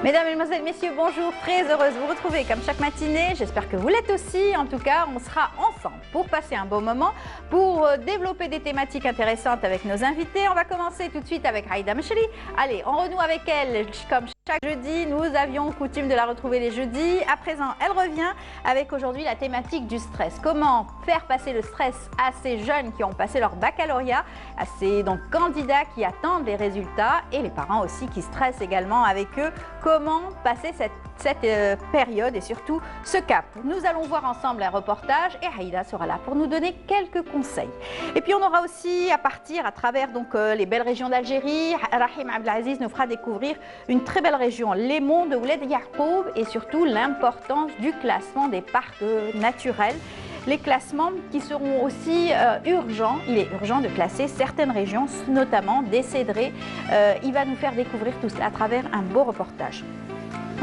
Mesdames, Mesdemoiselles, Messieurs, bonjour. Très heureuse de vous retrouver comme chaque matinée. J'espère que vous l'êtes aussi. En tout cas, on sera ensemble pour passer un beau moment, pour développer des thématiques intéressantes avec nos invités. On va commencer tout de suite avec Aïda Mechri. Allez, on renoue avec elle comme chaque jeudi. Nous avions coutume de la retrouver les jeudis. À présent, elle revient avec aujourd'hui la thématique du stress. Comment faire passer le stress à ces jeunes qui ont passé leur baccalauréat, à ces candidats qui attendent les résultats et les parents aussi qui stressent également avec eux. Comment passer cette période et surtout ce cap. Nous allons voir ensemble un reportage et Aïda sera là pour nous donner quelques conseils. Et puis on aura aussi à travers les belles régions d'Algérie, Rahim Abdelaziz nous fera découvrir une très belle région, les monts de Ouled Yacoub et surtout l'importance du classement des parcs naturels. Les classements qui seront aussi urgents. Il est urgent de classer certaines régions, notamment des cédrés. Il va nous faire découvrir tout cela à travers un beau reportage.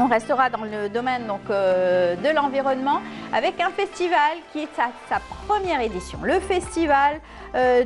On restera dans le domaine de l'environnement avec un festival qui est sa première édition. Le festival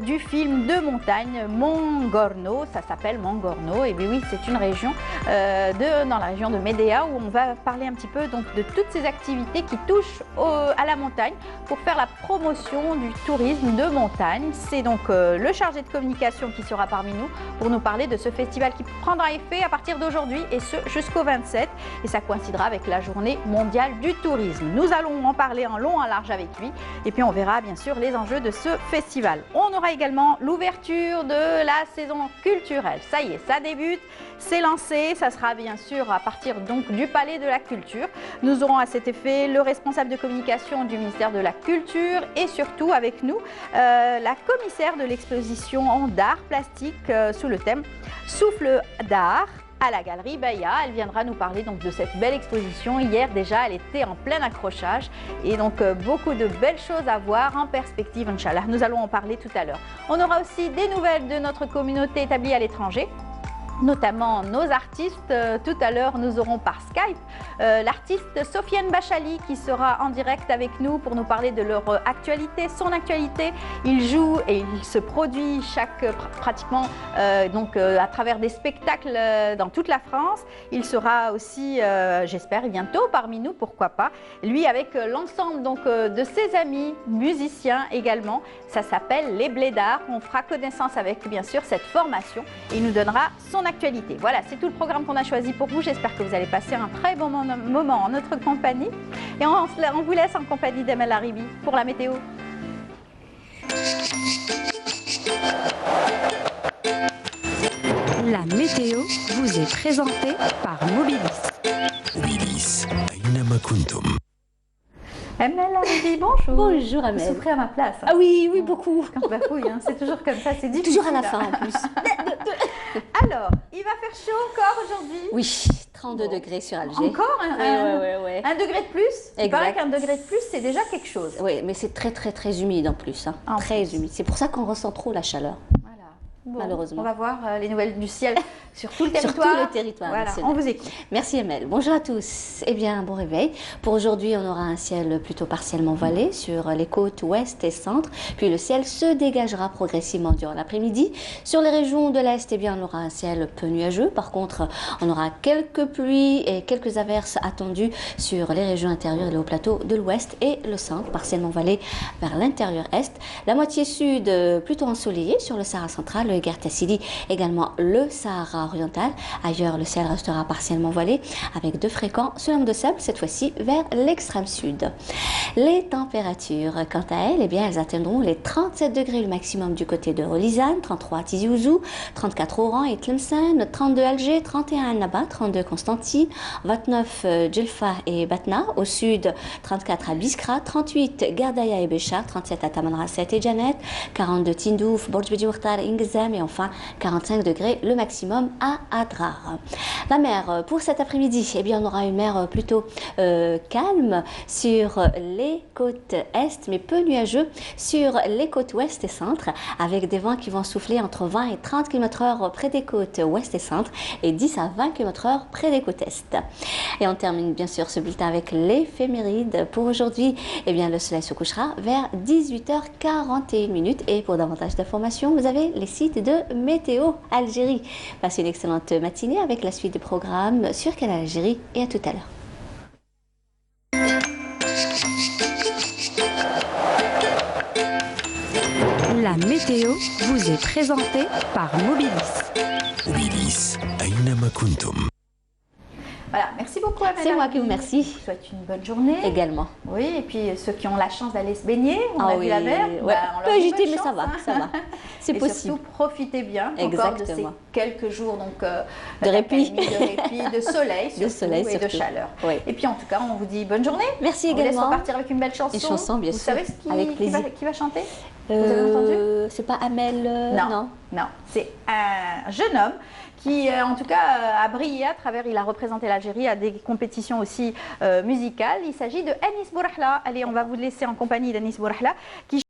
du film de montagne Mongorno, ça s'appelle Mongorno. Et bien oui, c'est une région dans la région de Médéa où on va parler un petit peu de toutes ces activités qui touchent à la montagne pour faire la promotion du tourisme de montagne. C'est donc le chargé de communication qui sera parmi nous pour nous parler de ce festival qui prendra effet à partir d'aujourd'hui et ce jusqu'au 27. Et ça coïncidera avec la journée mondiale du tourisme. Nous allons en parler en long, en large avec lui. Et puis on verra bien sûr les enjeux de ce festival. On aura également l'ouverture de la saison culturelle. Ça y est, ça débute, c'est lancé. Ça sera bien sûr à partir du Palais de la Culture. Nous aurons à cet effet le responsable de communication du ministère de la Culture et surtout avec nous la commissaire de l'exposition d'art plastique sous le thème Souffle d'art à la galerie Baya. Elle viendra nous parler de cette belle exposition. Hier déjà, elle était en plein accrochage et beaucoup de belles choses à voir en perspective, Inch'Allah. Nous allons en parler tout à l'heure. On aura aussi des nouvelles de notre communauté établie à l'étranger, notamment nos artistes. Tout à l'heure, nous aurons par Skype l'artiste Sofiane Bachali qui sera en direct avec nous pour nous parler de leur actualité, son actualité. Il joue et il se produit pratiquement à travers des spectacles dans toute la France. Il sera aussi, j'espère, bientôt parmi nous, pourquoi pas. Lui avec l'ensemble de ses amis musiciens également. Ça s'appelle les Blédards. On fera connaissance avec bien sûr cette formation et il nous donnera son actualité. Voilà, c'est tout le programme qu'on a choisi pour vous. J'espère que vous allez passer un très bon moment en notre compagnie. Et on vous laisse en compagnie d'Emel Haribi pour la météo. La météo vous est présentée par Mobilis. Mobilis, أينما كنتم. Emel Haribi, bonjour. Bonjour Amel. Vous souffrez à ma place. Ah oui, beaucoup. Quand je bafouille, c'est toujours comme ça, c'est difficile. Toujours à la fin en plus. Alors, il va faire chaud encore aujourd'hui. Oui, 32 degrés sur Alger. Encore Oui. Un degré de plus. Il paraît qu'un degré de plus, c'est déjà quelque chose. Oui, mais c'est très humide en plus. Très humide. C'est pour ça qu'on ressent trop la chaleur. Bon, malheureusement. On va voir les nouvelles du ciel sur tout le territoire. Sur tout le territoire voilà, national. on vous écoute. Merci Emel. Bonjour à tous. Eh bien, bon réveil. Pour aujourd'hui, on aura un ciel plutôt partiellement voilé sur les côtes ouest et centre. Puis le ciel se dégagera progressivement durant l'après-midi. Sur les régions de l'est, eh bien, on aura un ciel peu nuageux. Par contre, on aura quelques pluies et quelques averses attendues sur les régions intérieures et les hauts plateaux de l'ouest et le centre, partiellement voilé vers l'intérieur est. La moitié sud, plutôt ensoleillée sur le Sahara central, le Guerta Sidi, également le Sahara oriental. Ailleurs, le ciel restera partiellement voilé avec de fréquents solaires de sable, cette fois-ci vers l'extrême sud. Les températures, quant à elles, eh bien, elles atteindront les 37 degrés le maximum du côté de Relizane, 33 à Tizi Ouzou, 34 Oran et Tlemcen, 32 Alger, 31 à Naba, 32 Constantine, 29 Djelfa et Batna, au sud 34 à Biskra, 38 Gardaya et Béchar, 37 à Tamanrasset et Janet, 42 Tindouf, Borjbeji Oukhtar et Ingzam et enfin 45 degrés le maximum à Adrar. La mer, pour cet après-midi, eh bien, on aura une mer plutôt calme sur les côtes est, mais peu nuageux sur les côtes ouest et centre, avec des vents qui vont souffler entre 20 et 30 km/h près des côtes ouest et centre et 10 à 20 km/h près des côtes est. Et on termine bien sûr ce bulletin avec l'éphéméride. Pour aujourd'hui, eh bien, le soleil se couchera vers 18h41 et pour davantage d'informations, vous avez les sites suite de Météo Algérie. Passez une excellente matinée avec la suite du programme sur Canal Algérie et à tout à l'heure. La météo vous est présentée par Mobilis. Mobilis, أينما كنتم. Voilà, merci beaucoup Amel. C'est moi qui vous remercie. Je vous souhaite une bonne journée. Également. Oui, et puis ceux qui ont la chance d'aller se baigner, on a vu la mer, ouais. on leur Peu dit agité, bonne mais chance, ça va, hein. ça va. C'est Et possible. surtout, profitez bien encore de ces Exactement. quelques jours De répit. de soleil, surtout, De soleil, et de surtout. chaleur. Oui. Et puis en tout cas, on vous dit bonne journée. Merci On vous laisse également. repartir avec une belle chanson. Une chanson, bien vous sûr. savez Avec plaisir. qui va chanter? Vous avez entendu? C'est pas Amel Non. C'est un jeune homme qui, en tout cas, a brillé à travers, il a représenté l'Algérie à des compétitions aussi musicales. Il s'agit de Anis Bourahla. Allez, on va vous laisser en compagnie d'Anis Bourahla, qui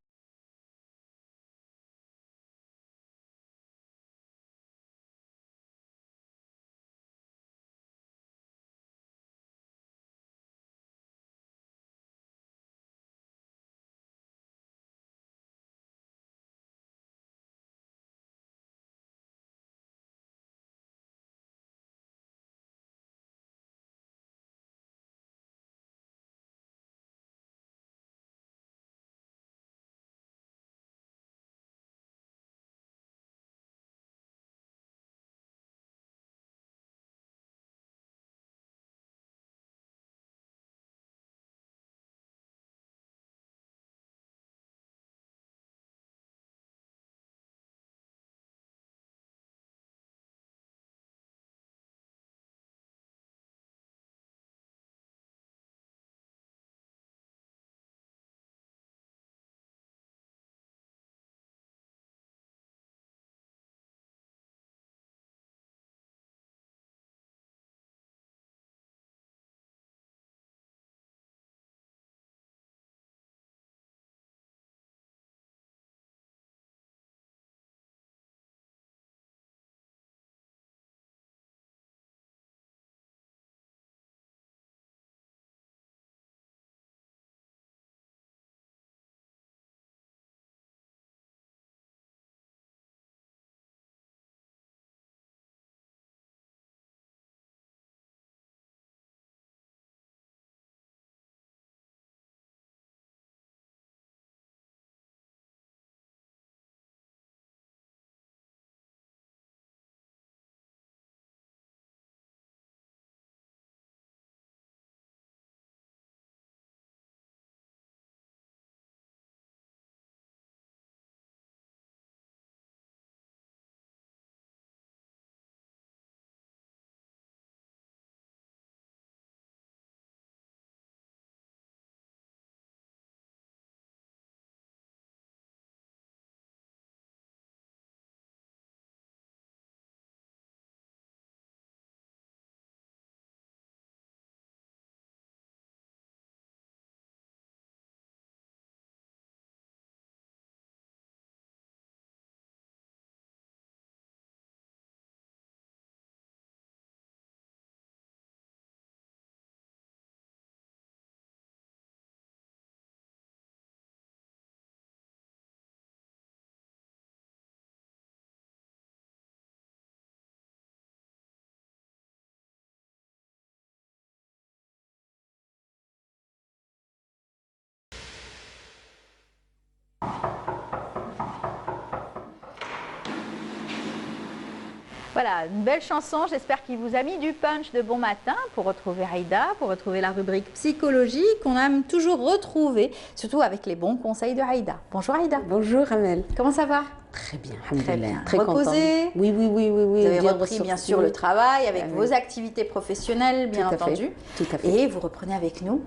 voilà, une belle chanson, j'espère qu'il vous a mis du punch de bon matin pour retrouver Aïda, pour retrouver la rubrique psychologie qu'on aime toujours retrouver, surtout avec les bons conseils de Aïda. Bonjour Aïda. Bonjour Amel. Comment ça va? Très bien, Très bien. très Reposé? contente. Oui. Vous avez bien repris bien ressorti. sûr le travail avec Oui. vos activités professionnelles, bien Tout à fait, entendu. tout à fait. Et vous reprenez avec nous,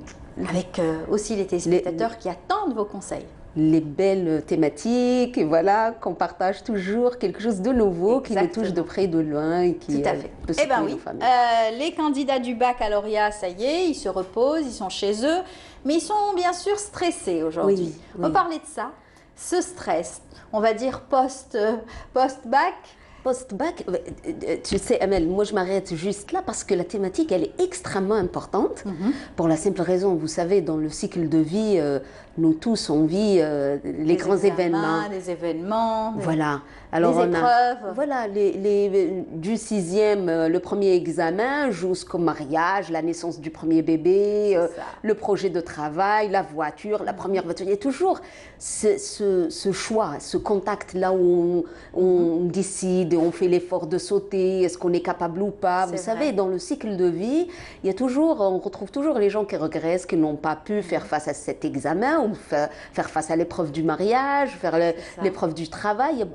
avec aussi les téléspectateurs qui attendent vos conseils. Les belles thématiques, et voilà, qu'on partage toujours quelque chose de nouveau qui les touche de près et de loin et qui Tout à fait. peut Eh bien secouer oui, nos familles. les candidats du baccalauréat, ça y est, ils se reposent, ils sont chez eux, mais ils sont bien sûr stressés aujourd'hui. Oui, On va oui. parler de ça, ce stress, on va dire post-bac. post-bac, tu sais, Amel, moi je m'arrête juste là parce que la thématique, elle est extrêmement importante pour la simple raison, vous savez, dans le cycle de vie, nous tous, on vit les grands événements. Des événements, voilà. Alors, des épreuves. Voilà, du sixième, le premier examen, jusqu'au mariage, la naissance du premier bébé, le projet de travail, la voiture, la première voiture. Il y a toujours ce choix, ce contact là où on décide, on fait l'effort de sauter, est-ce qu'on est capable ou pas. Vous savez, dans le cycle de vie, il y a toujours, on retrouve toujours les gens qui regrettent, qui n'ont pas pu faire face à cet examen ou faire face à l'épreuve du mariage, faire l'épreuve du travail.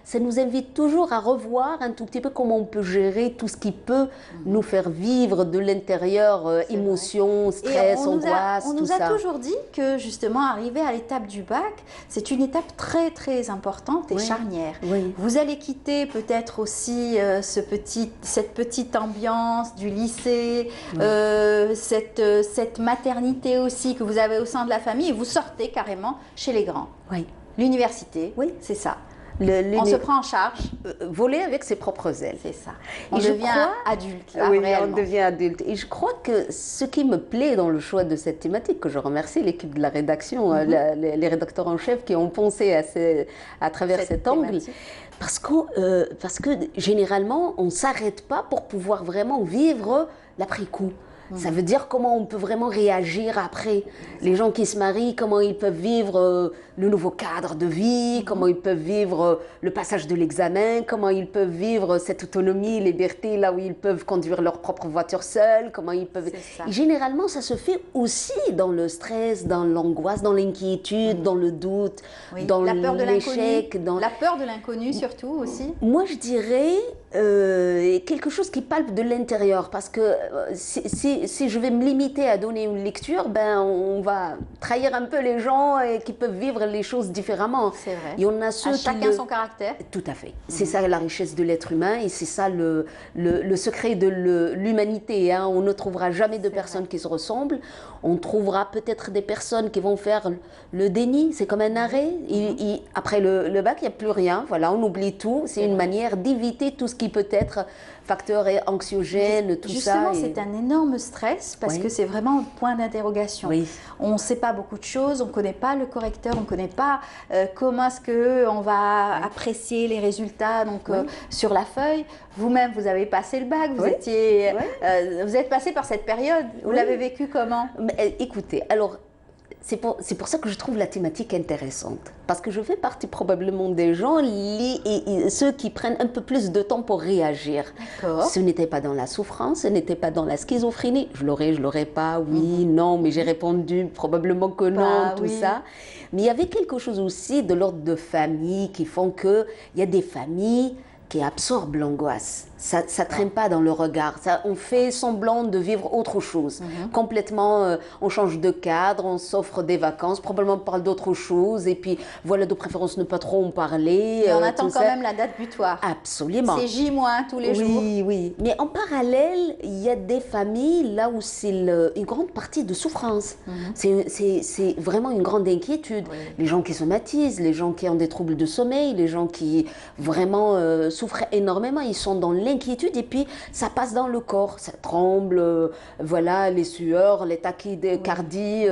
Ça nous invite toujours à revoir un tout petit peu comment on peut gérer tout ce qui peut nous faire vivre de l'intérieur, émotions, stress, angoisse, tout ça. On nous a toujours dit que justement, arriver à l'étape du bac, c'est une étape très très importante et charnière. Oui. Vous allez quitter peut-être aussi cette petite ambiance du lycée, cette maternité aussi que vous avez au sein de la famille, et vous sortez carrément chez les grands. Oui. L'université, c'est ça. On se prend en charge. Voler avec ses propres ailes. C'est ça. On devient adulte, là, réellement. On devient adulte. Et je crois que ce qui me plaît dans le choix de cette thématique, que je remercie l'équipe de la rédaction, les rédacteurs en chef qui ont pensé à travers cet angle, parce que généralement, on ne s'arrête pas pour pouvoir vraiment vivre l'après-coup. Ça veut dire comment on peut vraiment réagir après. Les gens qui se marient, comment ils peuvent vivre le nouveau cadre de vie, comment ils peuvent vivre le passage de l'examen, comment ils peuvent vivre cette autonomie, liberté, là où ils peuvent conduire leur propre voiture seuls, comment ils peuvent... Et généralement, ça se fait aussi dans le stress, dans l'angoisse, dans l'inquiétude, dans le doute, dans l'échec. La peur de l'inconnu surtout aussi. Moi, je dirais quelque chose qui palpe de l'intérieur, parce que si je vais me limiter à donner une lecture, on va trahir un peu les gens qui peuvent vivre les choses différemment. C'est vrai. Il y en a ceux chacun son caractère. Tout à fait. C'est ça la richesse de l'être humain et c'est ça le secret de l'humanité. Hein. On ne trouvera jamais de personnes qui se ressemblent. On trouvera peut-être des personnes qui vont faire le déni. C'est comme un arrêt. Après le bac, il n'y a plus rien. Voilà, on oublie tout. C'est une manière d'éviter tout ce qui peut être facteur anxiogène, tout Justement, ça. c'est un énorme stress parce que c'est vraiment un point d'interrogation. On ne sait pas beaucoup de choses, on ne connaît pas le correcteur, on ne connaît pas comment est-ce qu'on va apprécier les résultats sur la feuille. Vous-même, vous avez passé le bac, vous êtes passé par cette période. Vous l'avez vécu comment? Écoutez, alors... C'est pour ça que je trouve la thématique intéressante. Parce que je fais partie probablement des gens, ceux qui prennent un peu plus de temps pour réagir. Ce n'était pas dans la souffrance, ce n'était pas dans la schizophrénie. Je l'aurais pas, oui, non, mais j'ai répondu probablement que non, ça. Mais il y avait quelque chose aussi de l'ordre de famille qui font qu'il y a des familles qui absorbent l'angoisse. Ça ne traîne pas dans le regard. On fait semblant de vivre autre chose. Complètement, on change de cadre, on s'offre des vacances, probablement on parle d'autre chose. Et puis, voilà, de préférence, ne pas trop en parler. Et on attend quand même la date butoir. Absolument. C'est J- tous les jours. Oui. Mais en parallèle, il y a des familles là où c'est une grande partie de souffrance. C'est vraiment une grande inquiétude. Les gens qui somatisent, les gens qui ont des troubles de sommeil, les gens qui vraiment souffrent énormément, ils sont dans l'inquiétude et puis ça passe dans le corps, ça tremble, voilà, les sueurs, les tachycardies,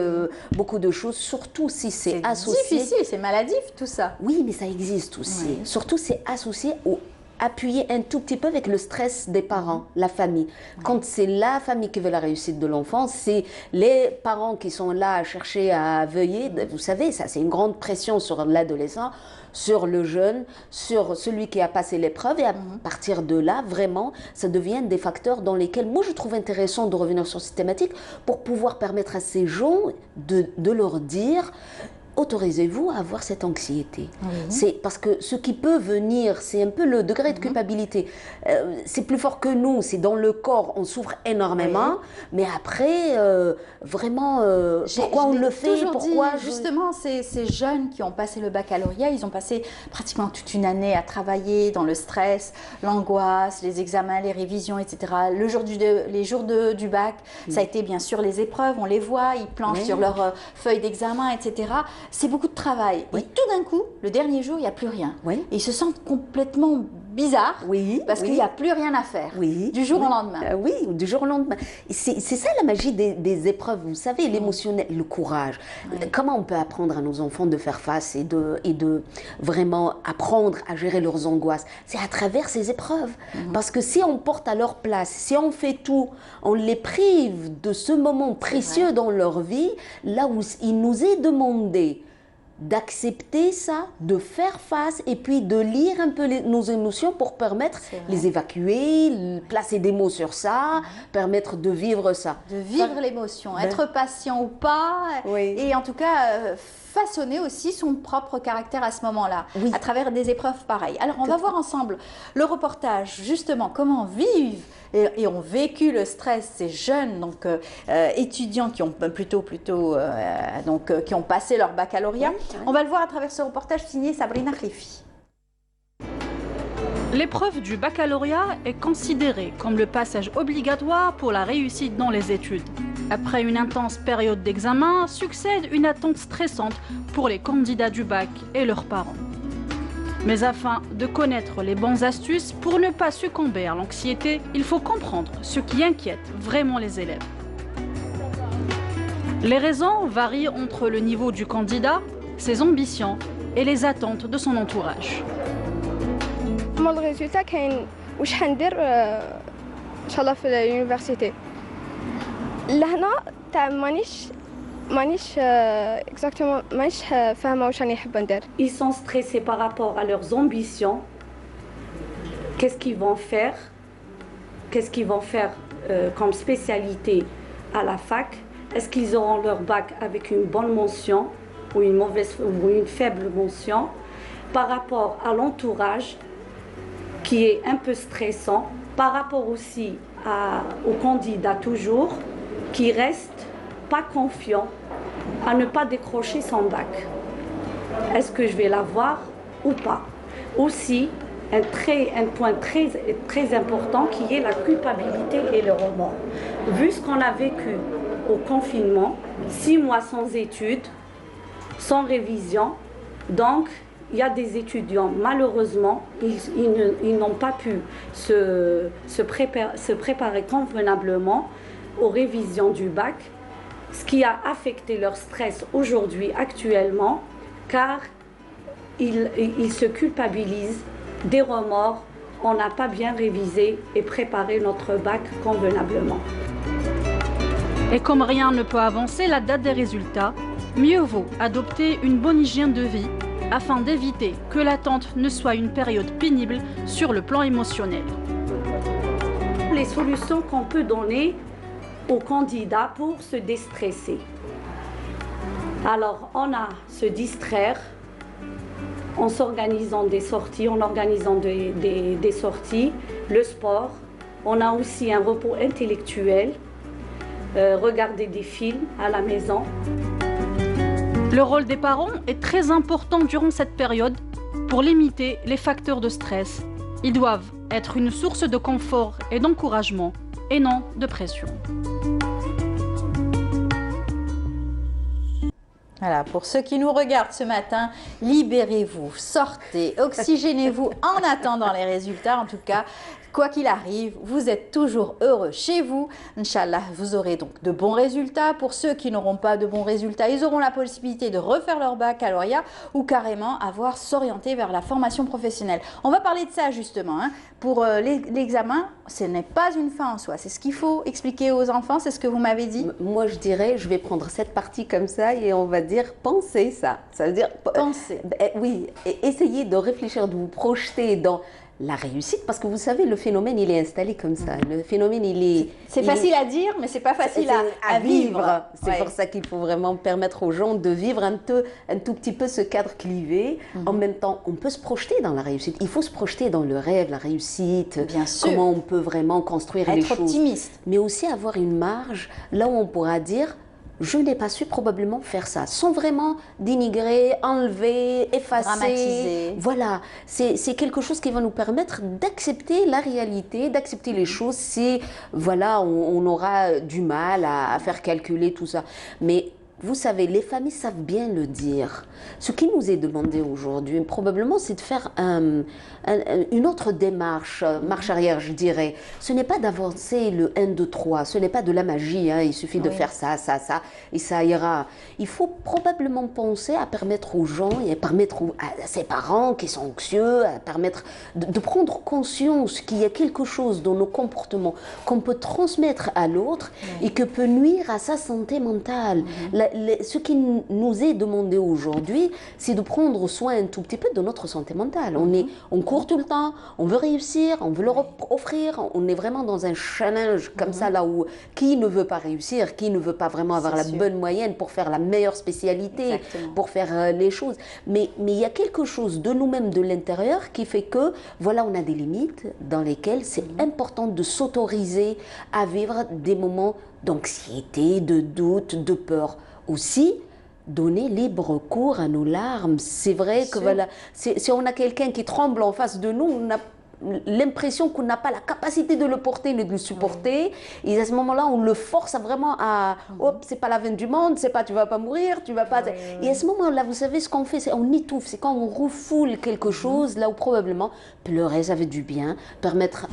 beaucoup de choses, surtout si c'est associé. C'est difficile, c'est maladif tout ça. Oui, mais ça existe aussi. Surtout c'est associé au appuyer un tout petit peu avec le stress des parents, la famille. Quand c'est la famille qui veut la réussite de l'enfant, c'est les parents qui sont là à chercher à veiller. Vous savez, ça c'est une grande pression sur l'adolescent, sur le jeune, sur celui qui a passé l'épreuve. Et à partir de là, vraiment, ça devient des facteurs dans lesquels moi je trouve intéressant de revenir sur cette thématique pour pouvoir permettre à ces gens de leur dire... Autorisez-vous à avoir cette anxiété. C'est parce que ce qui peut venir, c'est un peu le degré de culpabilité. C'est plus fort que nous, c'est dans le corps, on souffre énormément. Mais après, vraiment, pourquoi on le fait? Pourquoi justement, ces jeunes qui ont passé le baccalauréat, ils ont passé pratiquement toute une année à travailler dans le stress, l'angoisse, les examens, les révisions, etc. Les jours du bac, ça a été bien sûr les épreuves, on les voit, ils planchent sur leur feuille d'examen, etc. C'est beaucoup de travail. Et tout d'un coup, le dernier jour, il n'y a plus rien. Et ils se sentent complètement bizarre, Oui, parce qu'il n'y a plus rien à faire, oui, du jour oui. au lendemain. Oui, du jour au lendemain. C'est ça la magie des épreuves, vous savez, l'émotionnel, le courage. Comment on peut apprendre à nos enfants de faire face et de vraiment apprendre à gérer leurs angoisses? C'est à travers ces épreuves. Parce que si on porte à leur place, si on fait tout, on les prive de ce moment précieux dans leur vie, là où il nous est demandé d'accepter ça, de faire face et puis de lire un peu nos émotions pour permettre les évacuer, placer des mots sur ça, permettre de vivre ça. De vivre l'émotion, être patient ou pas, et en tout cas façonner aussi son propre caractère à ce moment-là, à travers des épreuves pareilles. Alors on va voir ensemble le reportage, justement, comment vivent et ont vécu le stress ces jeunes donc, étudiants qui ont qui ont passé leur baccalauréat. On va le voir à travers ce reportage signé Sabrina Khlifi. L'épreuve du baccalauréat est considérée comme le passage obligatoire pour la réussite dans les études. Après une intense période d'examen, succède une attente stressante pour les candidats du bac et leurs parents. Mais afin de connaître les bonnes astuces pour ne pas succomber à l'anxiété, il faut comprendre ce qui inquiète vraiment les élèves. Les raisons varient entre le niveau du candidat, ses ambitions et les attentes de son entourage. Le résultat كاين واش حندير ان شاء الله في اليونيفرسيتي لهنا تاع مانيش اكزاكتومون مانيش فاهمه واش راني حابه ندير. Ils sont stressés par rapport à leurs ambitions. Qu'est-ce qu'ils vont faire comme spécialité à la fac? Est-ce qu'ils auront leur bac avec une bonne mention ou une faible mention? Par rapport à l'entourage qui est un peu stressant, par rapport aussi aux candidats toujours, qui restent pas confiants à ne pas décrocher son bac. Est-ce que je vais l'avoir ou pas? Aussi, un point très important qui est la culpabilité et le remords. Vu ce qu'on a vécu au confinement, 6 mois sans études, sans révision, donc il y a des étudiants, malheureusement, ils n'ont pas pu se préparer convenablement aux révisions du bac, ce qui a affecté leur stress aujourd'hui, actuellement, car ils se culpabilisent, des remords, on n'a pas bien révisé et préparé notre bac convenablement. Et comme rien ne peut avancer la date des résultats, mieux vaut adopter une bonne hygiène de vie afin d'éviter que l'attente ne soit une période pénible sur le plan émotionnel. Les solutions qu'on peut donner aux candidats pour se déstresser. Alors, on a se distraire en s'organisant des sorties, en organisant des sorties, le sport. On a aussi un repos intellectuel, regarder des films à la maison. Le rôle des parents est très important durant cette période pour limiter les facteurs de stress. Ils doivent être une source de confort et d'encouragement et non de pression. Voilà, pour ceux qui nous regardent ce matin, libérez-vous, sortez, oxygénez-vous en attendant les résultats. En tout cas, quoi qu'il arrive, vous êtes toujours heureux chez vous. Inch'Allah, vous aurez donc de bons résultats. Pour ceux qui n'auront pas de bons résultats, ils auront la possibilité de refaire leur baccalauréat ou carrément s'orienter vers la formation professionnelle. On va parler de ça justement. Pour l'examen, ce n'est pas une fin en soi. C'est ce qu'il faut expliquer aux enfants, c'est ce que vous m'avez dit. Moi, je dirais, je vais prendre cette partie comme ça et on va dire penser ça. Ça veut dire penser. Oui, et essayer de réfléchir, de vous projeter dans la réussite, parce que vous savez, le phénomène, il est installé comme ça. Le phénomène, il est... C'est facile à dire, mais c'est pas facile à vivre. C'est pour ça qu'il faut vraiment permettre aux gens de vivre un tout petit peu ce cadre clivé. En même temps, on peut se projeter dans la réussite. Il faut se projeter dans le rêve, la réussite. Bien sûr. Comment on peut vraiment construire les choses. Être optimiste. Mais aussi avoir une marge, là où on pourra dire... Je n'ai pas su probablement faire ça, sans vraiment dénigrer, enlever, effacer. Dramatiser. Voilà, c'est quelque chose qui va nous permettre d'accepter la réalité, d'accepter les choses si, voilà, on aura du mal à faire calculer tout ça. Mais vous savez, les familles savent bien le dire. Ce qui nous est demandé aujourd'hui, probablement, c'est de faire une autre démarche, marche arrière, je dirais. Ce n'est pas d'avancer le 1, 2, 3, ce n'est pas de la magie, hein. Il suffit de faire ça, ça, ça, et ça ira. Il faut probablement penser à permettre aux gens, et à permettre à ses parents qui sont anxieux, à permettre de prendre conscience qu'il y a quelque chose dans nos comportements qu'on peut transmettre à l'autre et que peut nuire à sa santé mentale. Ce qui nous est demandé aujourd'hui, c'est de prendre soin un tout petit peu de notre santé mentale. On court tout le temps, on veut réussir, on veut leur offrir, on est vraiment dans un challenge comme ça, là où qui ne veut pas réussir, qui ne veut pas vraiment avoir la bonne moyenne pour faire la meilleure spécialité, pour faire les choses. Mais il y a quelque chose de nous-mêmes, de l'intérieur, qui fait que, voilà, on a des limites dans lesquelles c'est important de s'autoriser à vivre des moments d'anxiété, de doute, de peur. Aussi, donner libre cours à nos larmes. C'est vrai que voilà, si on a quelqu'un qui tremble en face de nous, on a l'impression qu'on n'a pas la capacité de le porter, de le supporter. Et à ce moment-là, on le force vraiment à hop, c'est pas la fin du monde, c'est pas tu vas pas mourir, tu vas pas. Et à ce moment-là, vous savez ce qu'on fait, c'est on étouffe, c'est quand on refoule quelque chose là où probablement pleurer, ça fait du bien, permettre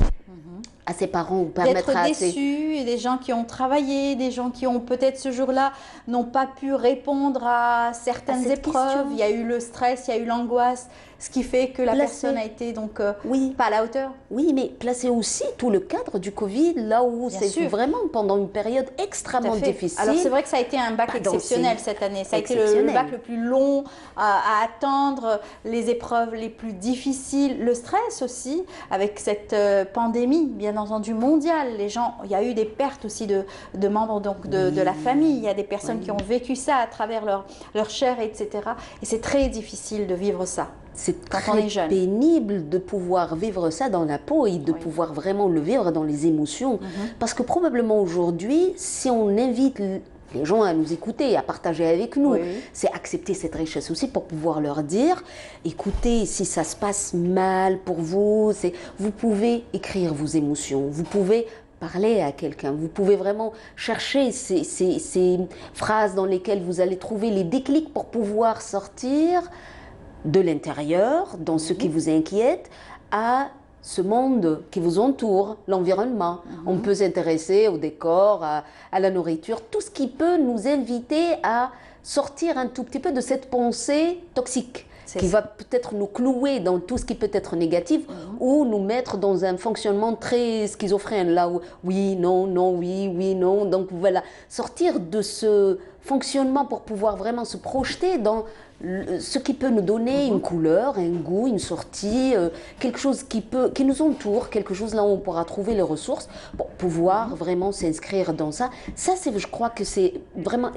à ses parents ou permettre à d'être déçus, et des gens qui ont travaillé, des gens qui ont peut-être ce jour-là n'ont pas pu répondre à certaines épreuves. Il y a eu le stress, il y a eu l'angoisse, ce qui fait que la personne a été donc pas à la hauteur. Oui, mais placer aussi tout le cadre du Covid, là où c'est vraiment pendant une période extrêmement difficile. Alors c'est vrai que ça a été un bac exceptionnel cette année. Ça a été le bac le plus long à attendre, les épreuves les plus difficiles, le stress aussi, avec cette pandémie, bien entendu mondiale. Les gens, il y a eu des pertes aussi de membres donc de la famille. Il y a des personnes qui ont vécu ça à travers leur chair, etc. Et c'est très difficile de vivre ça. C'est très pénible de pouvoir vivre ça dans la peau et de pouvoir vraiment le vivre dans les émotions. Parce que probablement aujourd'hui, si on invite les gens à nous écouter, à partager avec nous, c'est accepter cette richesse aussi pour pouvoir leur dire, écoutez, si ça se passe mal pour vous, vous pouvez écrire vos émotions, vous pouvez parler à quelqu'un, vous pouvez vraiment chercher ces phrases dans lesquelles vous allez trouver les déclics pour pouvoir sortir de l'intérieur, dans ce qui vous inquiète, à ce monde qui vous entoure, l'environnement. On peut s'intéresser au décor, à la nourriture, tout ce qui peut nous inviter à sortir un tout petit peu de cette pensée toxique qui va peut-être nous clouer dans tout ce qui peut être négatif ou nous mettre dans un fonctionnement très schizophrène, là où oui, non, non, oui, oui, non. Donc voilà, sortir de ce fonctionnement pour pouvoir vraiment se projeter dans ce qui peut nous donner une couleur, un goût, une sortie, quelque chose qui nous entoure, quelque chose là où on pourra trouver les ressources pour pouvoir vraiment s'inscrire dans ça. Ça, je crois que c'est vraiment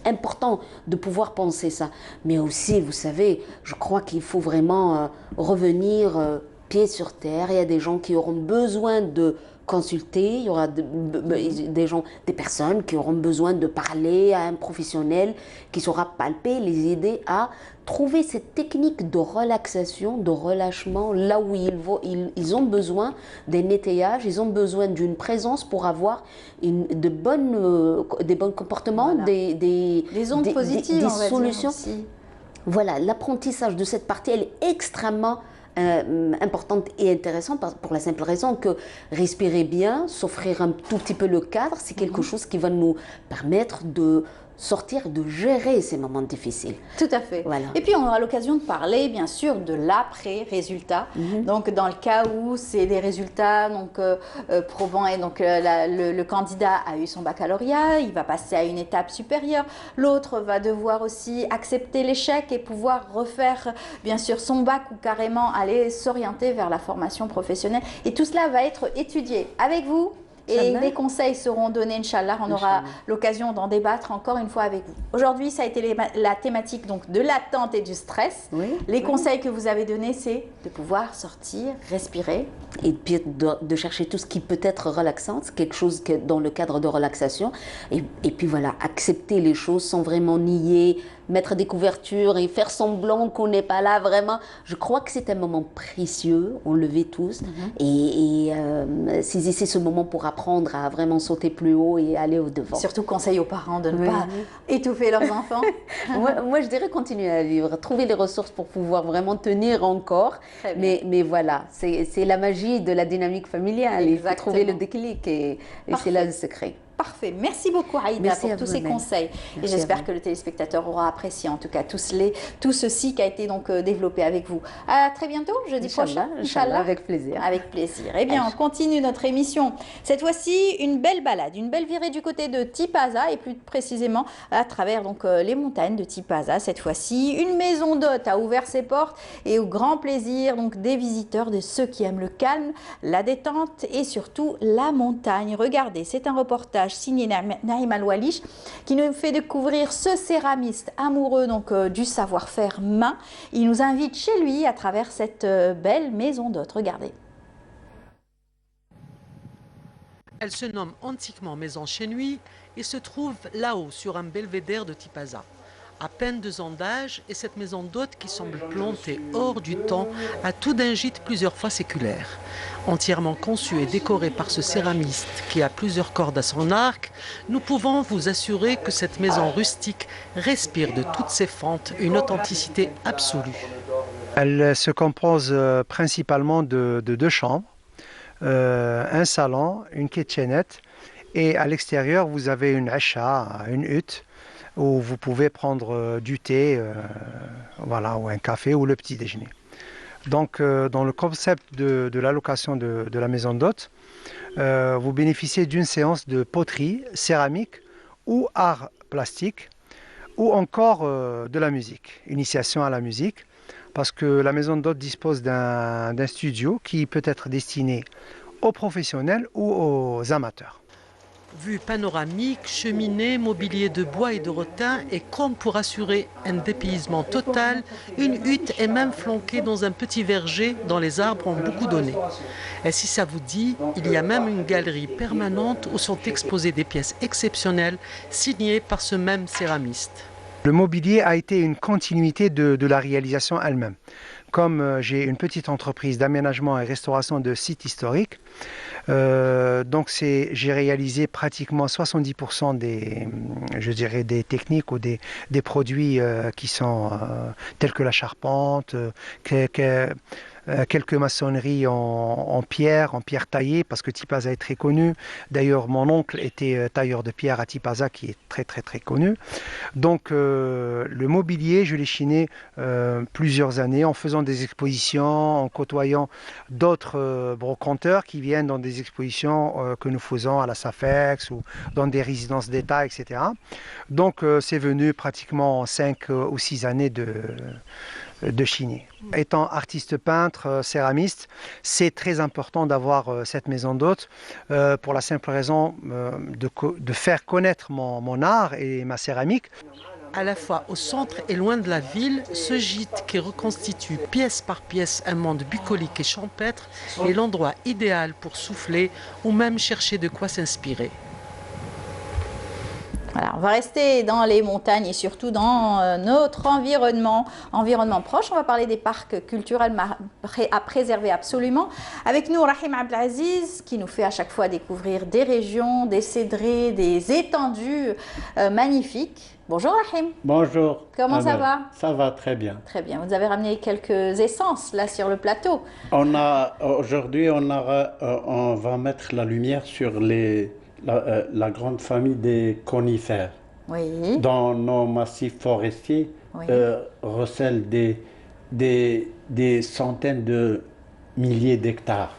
important de pouvoir penser ça. Mais aussi, vous savez, je crois qu'il faut vraiment revenir pied sur terre. Il y a des gens qui auront besoin de consulter, il y aura des personnes qui auront besoin de parler à un professionnel qui saura palper, les aider à trouver cette technique de relaxation, de relâchement, là où ils ont besoin d'un nettoyage, ils ont besoin d'une présence pour avoir des bons comportements, des ondes positives, des solutions. Voilà, l'apprentissage de cette partie, elle est extrêmement importante et intéressante pour la simple raison que respirer bien, s'offrir un tout petit peu le cadre, c'est quelque chose qui va nous permettre de sortir, de gérer ces moments difficiles. Tout à fait. Voilà. Et puis on aura l'occasion de parler bien sûr de l'après-résultat. Donc dans le cas où c'est des résultats probants et donc le candidat a eu son baccalauréat, il va passer à une étape supérieure. L'autre va devoir aussi accepter l'échec et pouvoir refaire bien sûr son bac ou carrément aller s'orienter vers la formation professionnelle. Et tout cela va être étudié avec vous. Et les conseils seront donnés, Inch'Allah. On aura l'occasion d'en débattre encore une fois avec vous. Aujourd'hui, ça a été la thématique donc, de l'attente et du stress. Les conseils que vous avez donnés, c'est de pouvoir sortir, respirer. Et puis de chercher tout ce qui peut être relaxant, quelque chose dans le cadre de relaxation. Et puis voilà, accepter les choses sans vraiment nier mettre des couvertures et faire semblant qu'on n'est pas là vraiment. Je crois que c'est un moment précieux, on le vit tous, et saisissez ce moment pour apprendre à vraiment sauter plus haut et aller au-devant. Surtout conseil aux parents de ne pas étouffer leurs enfants. moi, je dirais continuer à vivre, trouver les ressources pour pouvoir vraiment tenir encore, mais voilà, c'est la magie de la dynamique familiale, il faut trouver le déclic et c'est là le secret. Parfait. Merci beaucoup Aïda pour tous ces conseils. Et j'espère que le téléspectateur aura apprécié en tout cas tout ceci qui a été donc développé avec vous. À très bientôt, jeudi prochain. Inch'Allah, avec plaisir. Avec plaisir. Eh bien, on continue notre émission. Cette fois-ci, une belle balade, une belle virée du côté de Tipaza et plus précisément à travers donc les montagnes de Tipaza. Cette fois-ci, une maison d'hôte a ouvert ses portes et au grand plaisir donc des visiteurs, de ceux qui aiment le calme, la détente et surtout la montagne. Regardez, c'est un reportage signé Naïm Al-Walish qui nous fait découvrir ce céramiste amoureux donc du savoir-faire main. Il nous invite chez lui à travers cette belle maison d'hôte. Regardez. Elle se nomme antiquement Maison chez lui et se trouve là-haut sur un belvédère de Tipaza. À peine 2 ans d'âge et cette maison d'hôte qui semble plantée hors du temps a tout d'un gîte plusieurs fois séculaire. Entièrement conçue et décorée par ce céramiste qui a plusieurs cordes à son arc, nous pouvons vous assurer que cette maison rustique respire de toutes ses fentes une authenticité absolue. Elle se compose principalement de 2 chambres, un salon, une kitchenette et à l'extérieur vous avez une acha, une hutte, où vous pouvez prendre du thé, voilà, ou un café ou le petit déjeuner. Donc dans le concept de l'allocation de la maison d'hôte, vous bénéficiez d'une séance de poterie, céramique ou art plastique ou encore de la musique, initiation à la musique, parce que la maison d'hôte dispose d'un studio qui peut être destiné aux professionnels ou aux amateurs. Vue panoramique, cheminée, mobilier de bois et de rotin et comme pour assurer un dépaysement total, une hutte est même flanquée dans un petit verger dont les arbres ont beaucoup donné. Et si ça vous dit, il y a même une galerie permanente où sont exposées des pièces exceptionnelles signées par ce même céramiste. Le mobilier a été une continuité de la réalisation elle-même. Comme j'ai une petite entreprise d'aménagement et restauration de sites historiques, donc j'ai réalisé pratiquement 70% des techniques ou des produits qui sont tels que la charpente, quelques maçonneries en pierre taillée, parce que Tipaza est très connu. D'ailleurs, mon oncle était tailleur de pierre à Tipaza, qui est très connu. Donc, le mobilier, je l'ai chiné plusieurs années en faisant des expositions, en côtoyant d'autres brocanteurs qui viennent dans des expositions que nous faisons à la SAFEX ou dans des résidences d'État, etc. Donc, c'est venu pratiquement 5 ou 6 années de chiner. Étant artiste peintre, céramiste, c'est très important d'avoir cette maison d'hôte pour la simple raison de faire connaître mon art et ma céramique. À la fois au centre et loin de la ville, ce gîte qui reconstitue pièce par pièce un monde bucolique et champêtre est l'endroit idéal pour souffler ou même chercher de quoi s'inspirer. Voilà, on va rester dans les montagnes et surtout dans notre environnement proche. On va parler des parcs culturels à préserver absolument. Avec nous, Rahim Abdelaziz, qui nous fait à chaque fois découvrir des régions, des cédrés, des étendues magnifiques. Bonjour Rahim. Bonjour. Comment ça va? Ça va très bien. Très bien. Vous avez ramené quelques essences là sur le plateau. Aujourd'hui, on va mettre la lumière sur la grande famille des conifères. Oui. Dans nos massifs forestiers, oui. Recèlent des centaines de milliers d'hectares.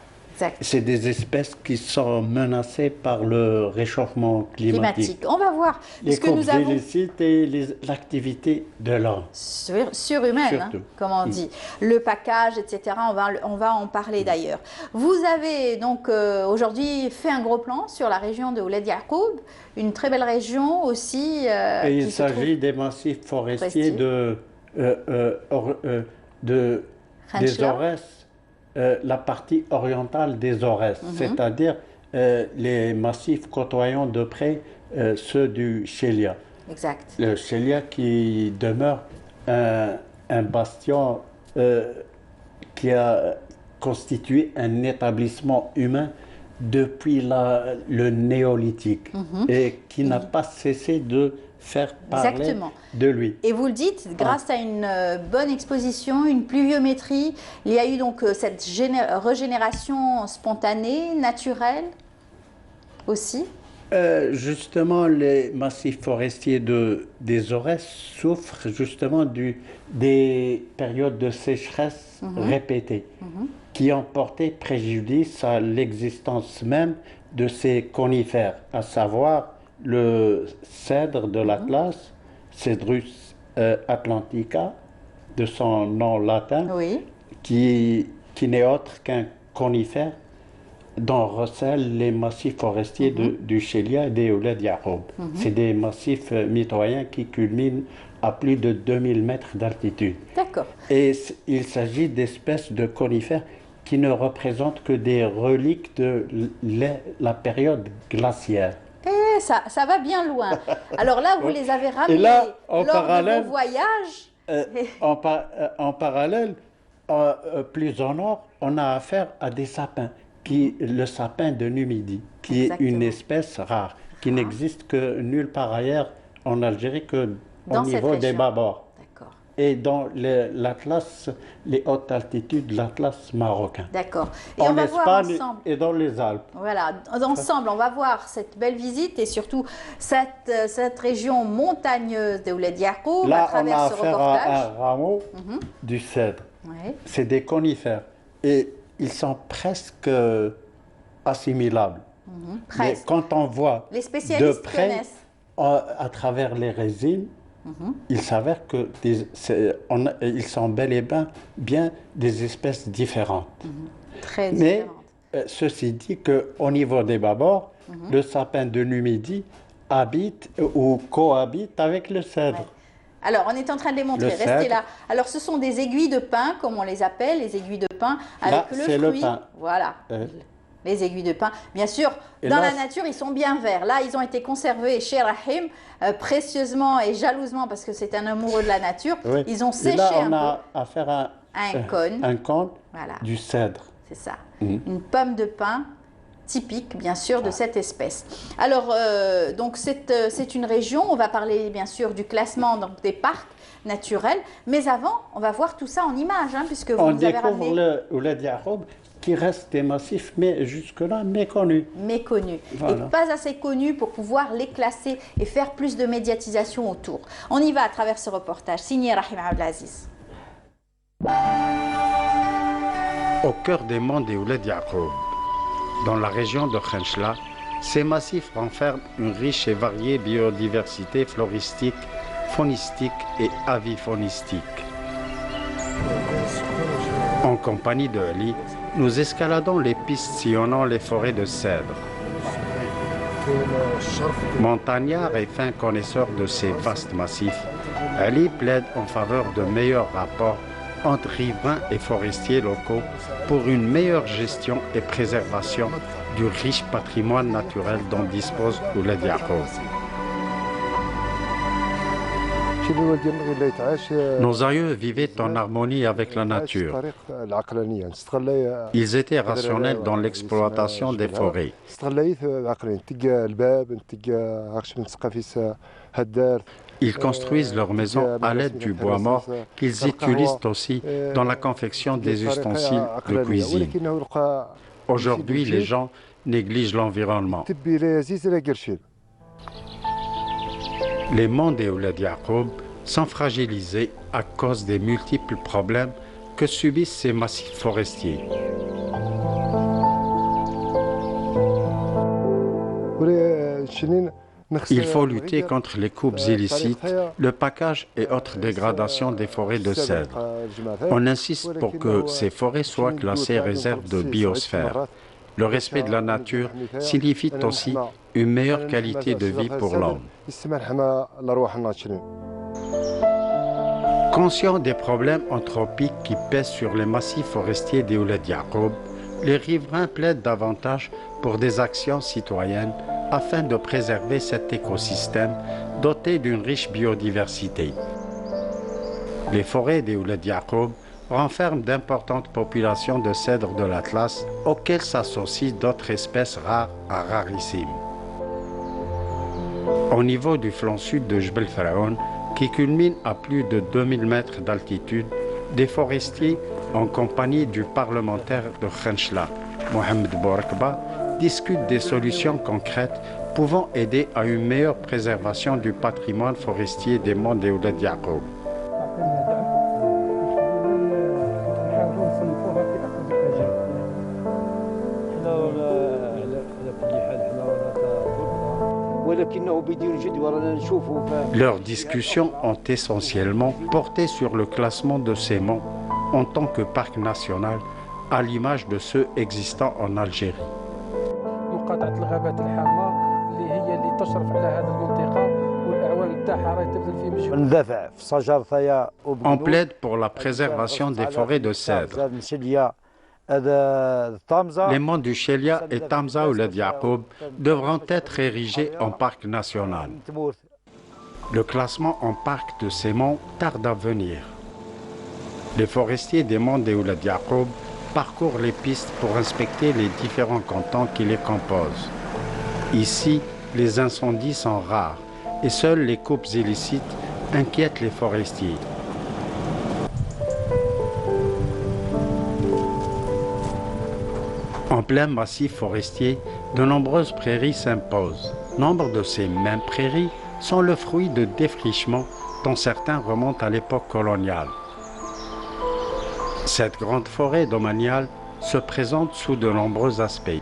C'est des espèces qui sont menacées par le réchauffement climatique. On va voir. Les coupes illicites et l'activité de l'homme. Surhumaine, hein, comme on dit. Le package, etc. On va en parler d'ailleurs. Vous avez donc aujourd'hui fait un gros plan sur la région de Ouled Yacoub, une très belle région aussi. Et il s'agit des massifs forestiers des Aurès. La partie orientale des Aurès, c'est-à-dire les massifs côtoyant de près ceux du Chélia. exact. Le Chelia qui demeure un bastion qui a constitué un établissement humain depuis le néolithique et qui n'a pas cessé de faire parler de lui. Et vous le dites, grâce à une bonne exposition, une pluviométrie, il y a eu donc cette régénération spontanée, naturelle aussi. Justement, les massifs forestiers des Aurès souffrent justement des périodes de sécheresse répétées qui ont porté préjudice à l'existence même de ces conifères, à savoir le cèdre de l'Atlas, Cedrus atlantica, de son nom latin, qui n'est autre qu'un conifère dont recèlent les massifs forestiers du Chelia et des Ouled Yacoub. C'est des massifs mitoyens qui culminent à plus de 2000 mètres d'altitude. D'accord. Et il s'agit d'espèces de conifères qui ne représentent que des reliques de la période glaciaire. Ça va bien loin. Alors là, vous les avez ramenés là, lors de vos voyages. En parallèle, plus au nord, on a affaire à des sapins. Le sapin de Numidie, qui est une espèce rare, qui n'existe que nulle part ailleurs en Algérie que au niveau des Babors. Et dans l'Atlas, les hautes altitudes de l'Atlas marocain. D'accord. Et en Espagne et dans les Alpes. Voilà, ensemble, on va voir cette belle visite et surtout cette région montagneuse de Ouled Yacoub à travers ce reportage. Là, on a affaire à un rameau du cèdre. C'est des conifères. Et ils sont presque assimilables. Mais quand on voit de près, à travers les résines, il s'avère que ils sont bel et bien des espèces différentes. Très Mais différentes. Ceci dit qu'au niveau des Babors, le sapin de Numidie habite ou cohabite avec le cèdre. Alors, on est en train de les montrer. Restez là. Alors, ce sont des aiguilles de pin, comme on les appelle, les aiguilles de pin avec là, le fruit. Le pin. Voilà. Les aiguilles de pin. Bien sûr, dans la nature, ils sont bien verts. Là, ils ont été conservés chez Rahim, précieusement et jalousement, parce que c'est un amoureux de la nature. Ils ont séché là, un peu. On a affaire à un cône du cèdre. C'est ça. Une pomme de pin typique, bien sûr, de cette espèce. Alors, donc, c'est une région. On va parler, bien sûr, du classement des parcs naturels. Mais avant, on va voir tout ça en images, puisque vous nous avez ramené... On découvre le Ouled Yacoub, qui reste des massifs, mais jusque-là méconnus. Méconnus. Voilà. Et pas assez connus pour pouvoir les classer et faire plus de médiatisation autour. On y va à travers ce reportage, signé Rahim Abdelaziz. Au cœur des monts des Ouled Yacoub, dans la région de Khenchla, ces massifs renferment une riche et variée biodiversité floristique, faunistique et aviphonistique. En compagnie de Ali, nous escaladons les pistes sillonnant les forêts de cèdre. Montagnard et fin connaisseur de ces vastes massifs, Ali plaide en faveur de meilleurs rapports entre riverains et forestiers locaux pour une meilleure gestion et préservation du riche patrimoine naturel dont dispose Ouled Yacoub. Nos aïeux vivaient en harmonie avec la nature. Ils étaient rationnels dans l'exploitation des forêts. Ils construisent leurs maisons à l'aide du bois mort qu'ils utilisent aussi dans la confection des ustensiles de cuisine. Aujourd'hui, les gens négligent l'environnement. Les monts des Ouled Yacoub sont fragilisés à cause des multiples problèmes que subissent ces massifs forestiers. Il faut lutter contre les coupes illicites, le package et autres dégradations des forêts de cèdre. On insiste pour que ces forêts soient classées réserves de biosphère. Le respect de la nature signifie aussi une meilleure qualité de vie pour l'homme. Conscients des problèmes anthropiques qui pèsent sur les massifs forestiers des Ouled Yacoub, les riverains plaident davantage pour des actions citoyennes afin de préserver cet écosystème doté d'une riche biodiversité. Les forêts des Ouled Yacoub renferment d'importantes populations de cèdres de l'Atlas auxquelles s'associent d'autres espèces rares à rarissimes. Au niveau du flanc sud de Jbel Faraon, qui culmine à plus de 2000 mètres d'altitude, des forestiers, en compagnie du parlementaire de Khenchla, Mohamed Bourakba, discutent des solutions concrètes pouvant aider à une meilleure préservation du patrimoine forestier des monts des Ouled Yacoub. Leurs discussions ont essentiellement porté sur le classement de ces monts en tant que parc national, à l'image de ceux existant en Algérie. On plaide pour la préservation des forêts de cèdres. Les monts du Chelia et Tamza Ouled Yacoub devront être érigés en parc national. Le classement en parc de ces monts tarde à venir. Les forestiers des monts des Ouled Yacoub parcourent les pistes pour inspecter les différents cantons qui les composent. Ici, les incendies sont rares et seules les coupes illicites inquiètent les forestiers. En plein massif forestier, de nombreuses prairies s'imposent. Nombre de ces mêmes prairies sont le fruit de défrichements dont certains remontent à l'époque coloniale. Cette grande forêt domaniale se présente sous de nombreux aspects.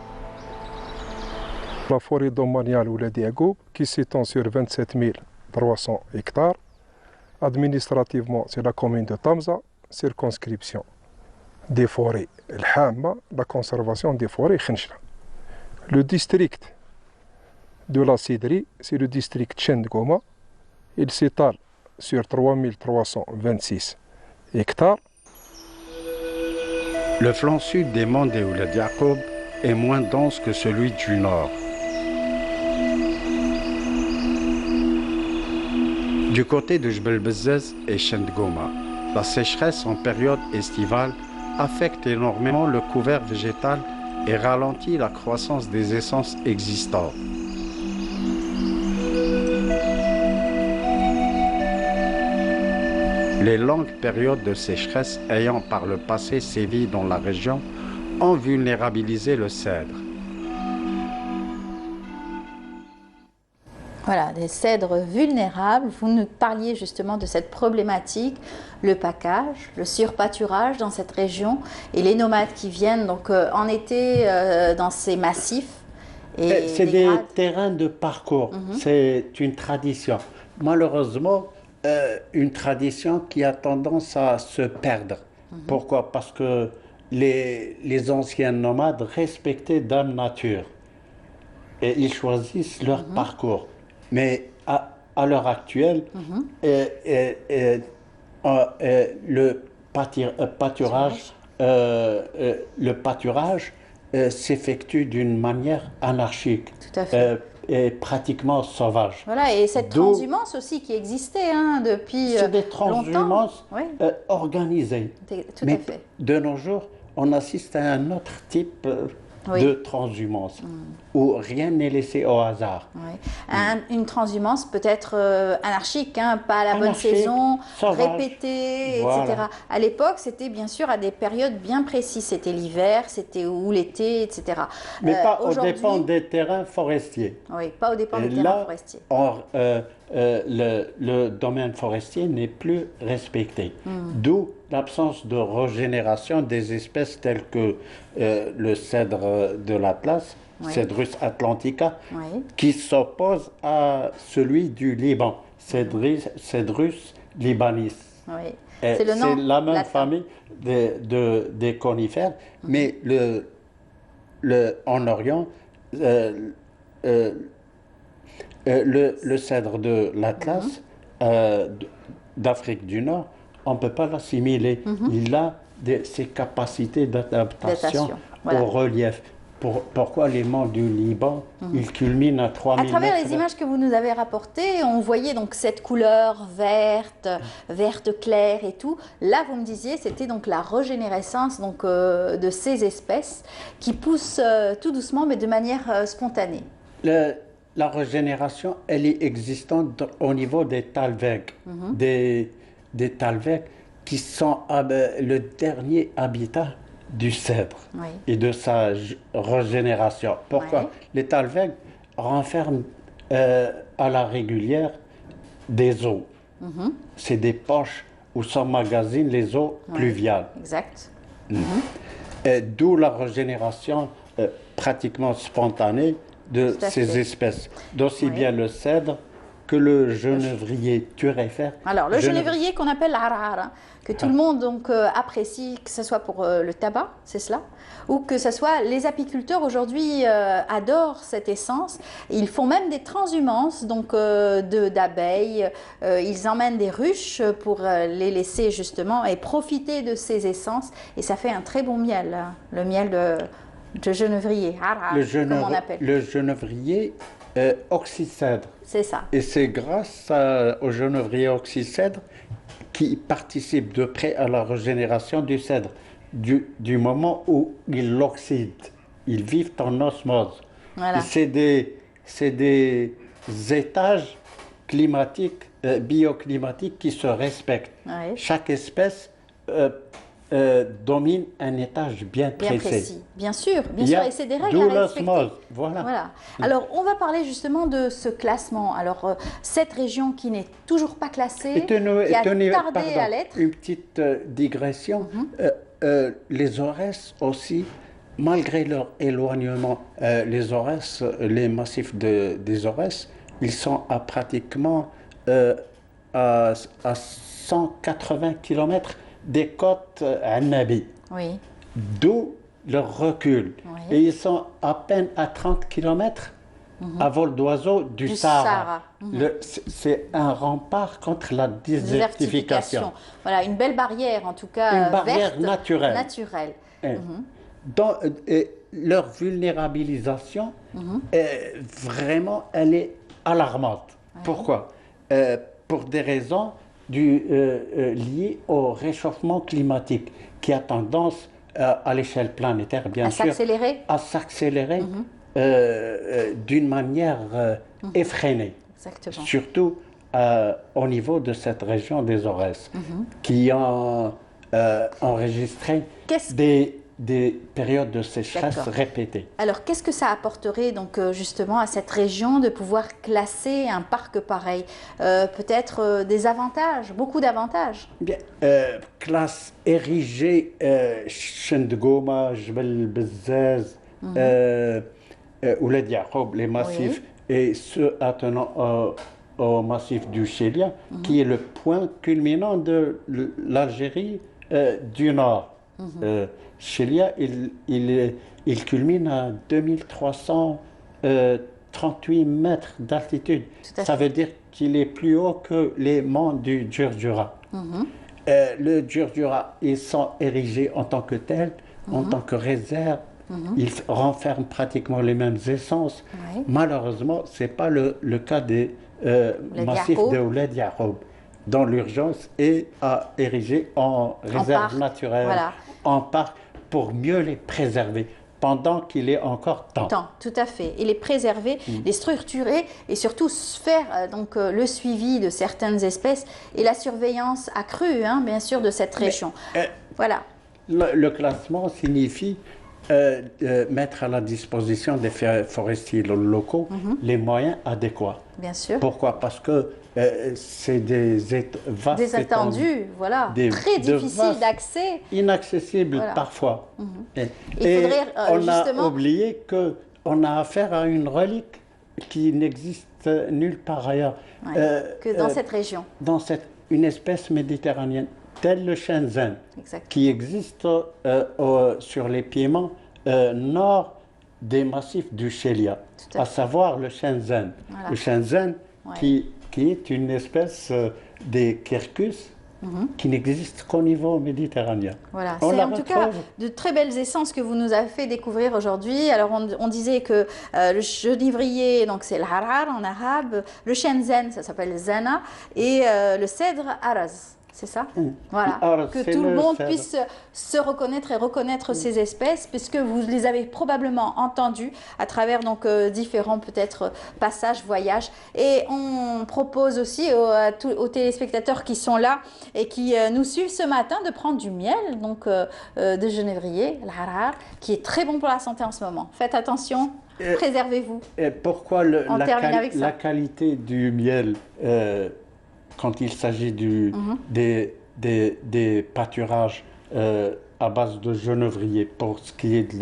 La forêt domaniale Ouled Yacoub, qui s'étend sur 27 300 hectares. Administrativement, c'est la commune de Tamza, circonscription des forêts El Hamma, la conservation des forêts Khenchla. Le district de la Sidri, c'est le district Chendgoma. Il s'étale sur 3326 hectares. Le flanc sud des monts des Ouled Yacoub est moins dense que celui du nord. Du côté de Jbel Bezzez et Chendgoma, la sécheresse en période estivale affecte énormément le couvert végétal et ralentit la croissance des essences existantes. Les longues périodes de sécheresse ayant par le passé sévi dans la région ont vulnérabilisé le cèdre. Voilà, des cèdres vulnérables. Vous nous parliez justement de cette problématique, le package, le surpâturage dans cette région et les nomades qui viennent donc en été dans ces massifs. C'est des terrains de parcours, c'est une tradition. Malheureusement, une tradition qui a tendance à se perdre. Pourquoi? Parce que les anciens nomades respectaient Dame Nature et ils choisissent leur parcours. Mais à l'heure actuelle, le pâturage s'effectue d'une manière anarchique. Tout à fait. Et pratiquement sauvage. Voilà, et cette transhumance aussi qui existait depuis longtemps. C'est des transhumances organisées. Tout à fait. De nos jours, on assiste à un autre type de transhumance, où rien n'est laissé au hasard. Une transhumance peut-être anarchique, pas à la bonne saison, répétée, etc. À l'époque, c'était bien sûr à des périodes bien précises. C'était l'hiver, c'était ou l'été, etc. Mais pas aux dépens des terrains forestiers. Oui, pas aux dépens des terrains forestiers. Or, le domaine forestier n'est plus respecté. D'où l'absence de régénération des espèces telles que le cèdre de l'Atlas, Cedrus atlantica, qui s'oppose à celui du Liban, Cedrus libanis. C'est la même famille des conifères, mais en Orient, le cèdre de l'Atlas d'Afrique du Nord, on ne peut pas l'assimiler. Il a ses capacités d'adaptation au relief. pourquoi les monts du Liban, ils culminent à 3000 À travers mètres. les images que vous nous avez rapportées, on voyait donc cette couleur verte, verte claire et tout. Là, vous me disiez, c'était donc la régénérescence donc, de ces espèces qui poussent tout doucement, mais de manière spontanée. La régénération, elle est existante au niveau des talwegs, des talwegs qui sont le dernier habitat du cèdre et de sa régénération. Pourquoi? Les talwegs renferment à la régulière des eaux. C'est des poches où s'emmagasinent les eaux pluviales. Exact. D'où la régénération pratiquement spontanée de ces espèces, d'aussi bien le cèdre que le genévrier turifère. Alors, le genévrier qu'on appelle l'arara, que tout le monde donc, apprécie, que ce soit pour le tabac, c'est cela, ou que ce soit les apiculteurs aujourd'hui adorent cette essence. Ils font même des transhumances donc d'abeilles. Ils emmènent des ruches pour les laisser justement et profiter de ces essences. Et ça fait un très bon miel, hein, le miel de genévrier, comme on appelle. Le genévrier oxycèdre. C'est ça. Et c'est grâce au genévrier oxycèdre qui participe de près à la régénération du cèdre, du moment où il l'oxyde. Ils vivent en osmose. Voilà. C'est des étages climatiques, bioclimatiques qui se respectent. Chaque espèce domine un étage bien précis. Bien sûr, et c'est des règles à respecter. Voilà. Alors, on va parler justement de ce classement. Alors, cette région qui n'est toujours pas classée, qui a tardé à l'être. Une petite digression. Les Aurès aussi, malgré leur éloignement, les massifs des Aurès, ils sont à pratiquement à 180 km des côtes Annabi. D'où leur recul. Et ils sont à peine à 30 km à vol d'oiseau du Sahara. C'est un rempart contre la désertification. Voilà, une belle barrière en tout cas. Une barrière verte, naturelle. Leur vulnérabilisation, vraiment, elle est alarmante. Pourquoi? Pour des raisons liées au réchauffement climatique qui a tendance à l'échelle planétaire, bien sûr, à s'accélérer d'une manière effrénée. Exactement. Surtout au niveau de cette région des Aurès, qui ont enregistré des périodes de sécheresse répétées. Alors, qu'est-ce que ça apporterait donc justement à cette région de pouvoir classer un parc pareil? Peut-être des avantages, beaucoup d'avantages. Bien, classe érigée, Chendgoma, Jbel Bezzaz, Ouled Yacoub, les massifs, et ceux attenant au massif du Chélia, qui est le point culminant de l'Algérie du Nord. Chélia, il culmine à 2338 mètres d'altitude. Ça veut dire qu'il est plus haut que les monts du Djurdjura. Le Djurdjura, ils sont érigés en tant que tels, en tant que réserve. Ils renferment pratiquement les mêmes essences. Malheureusement, ce n'est pas le cas des massifs de Ouled Yacoub, dont l'urgence est à ériger en réserve naturelle, en parc, pour mieux les préserver pendant qu'il est encore temps. Tout à fait. Et les préserver, les structurer et surtout faire donc, le suivi de certaines espèces et la surveillance accrue, hein, bien sûr, de cette région. Voilà. Le classement signifie mettre à la disposition des forestiers locaux les moyens adéquats. Bien sûr. Pourquoi? Parce que c'est des vastes étendues, voilà, très difficiles d'accès. Inaccessibles parfois. Et on a oublié qu'on a affaire à une relique qui n'existe nulle part ailleurs. Que dans cette région. Une espèce méditerranéenne, tel le shenzhen, qui existe sur les piémonts nord des massifs du Chélia, à savoir le shenzhen. Le shenzhen qui est une espèce des quercus qui n'existe qu'au niveau méditerranéen. Voilà, c'est en tout cas de très belles essences que vous nous avez fait découvrir aujourd'hui. Alors on disait que le genivrier, donc c'est l'harar en arabe, le shenzhen, ça s'appelle zana, et le cèdre araz. C'est ça? Voilà, que tout le monde puisse se reconnaître et reconnaître ces espèces, puisque vous les avez probablement entendues à travers donc différents peut-être passages, voyages. Et on propose aussi aux téléspectateurs qui sont là et qui nous suivent ce matin de prendre du miel, donc de genévrier, l'harar, qui est très bon pour la santé en ce moment. Faites attention, préservez-vous. Et pourquoi la qualité du miel quand il s'agit des pâturages à base de genévrier, pour ce qui est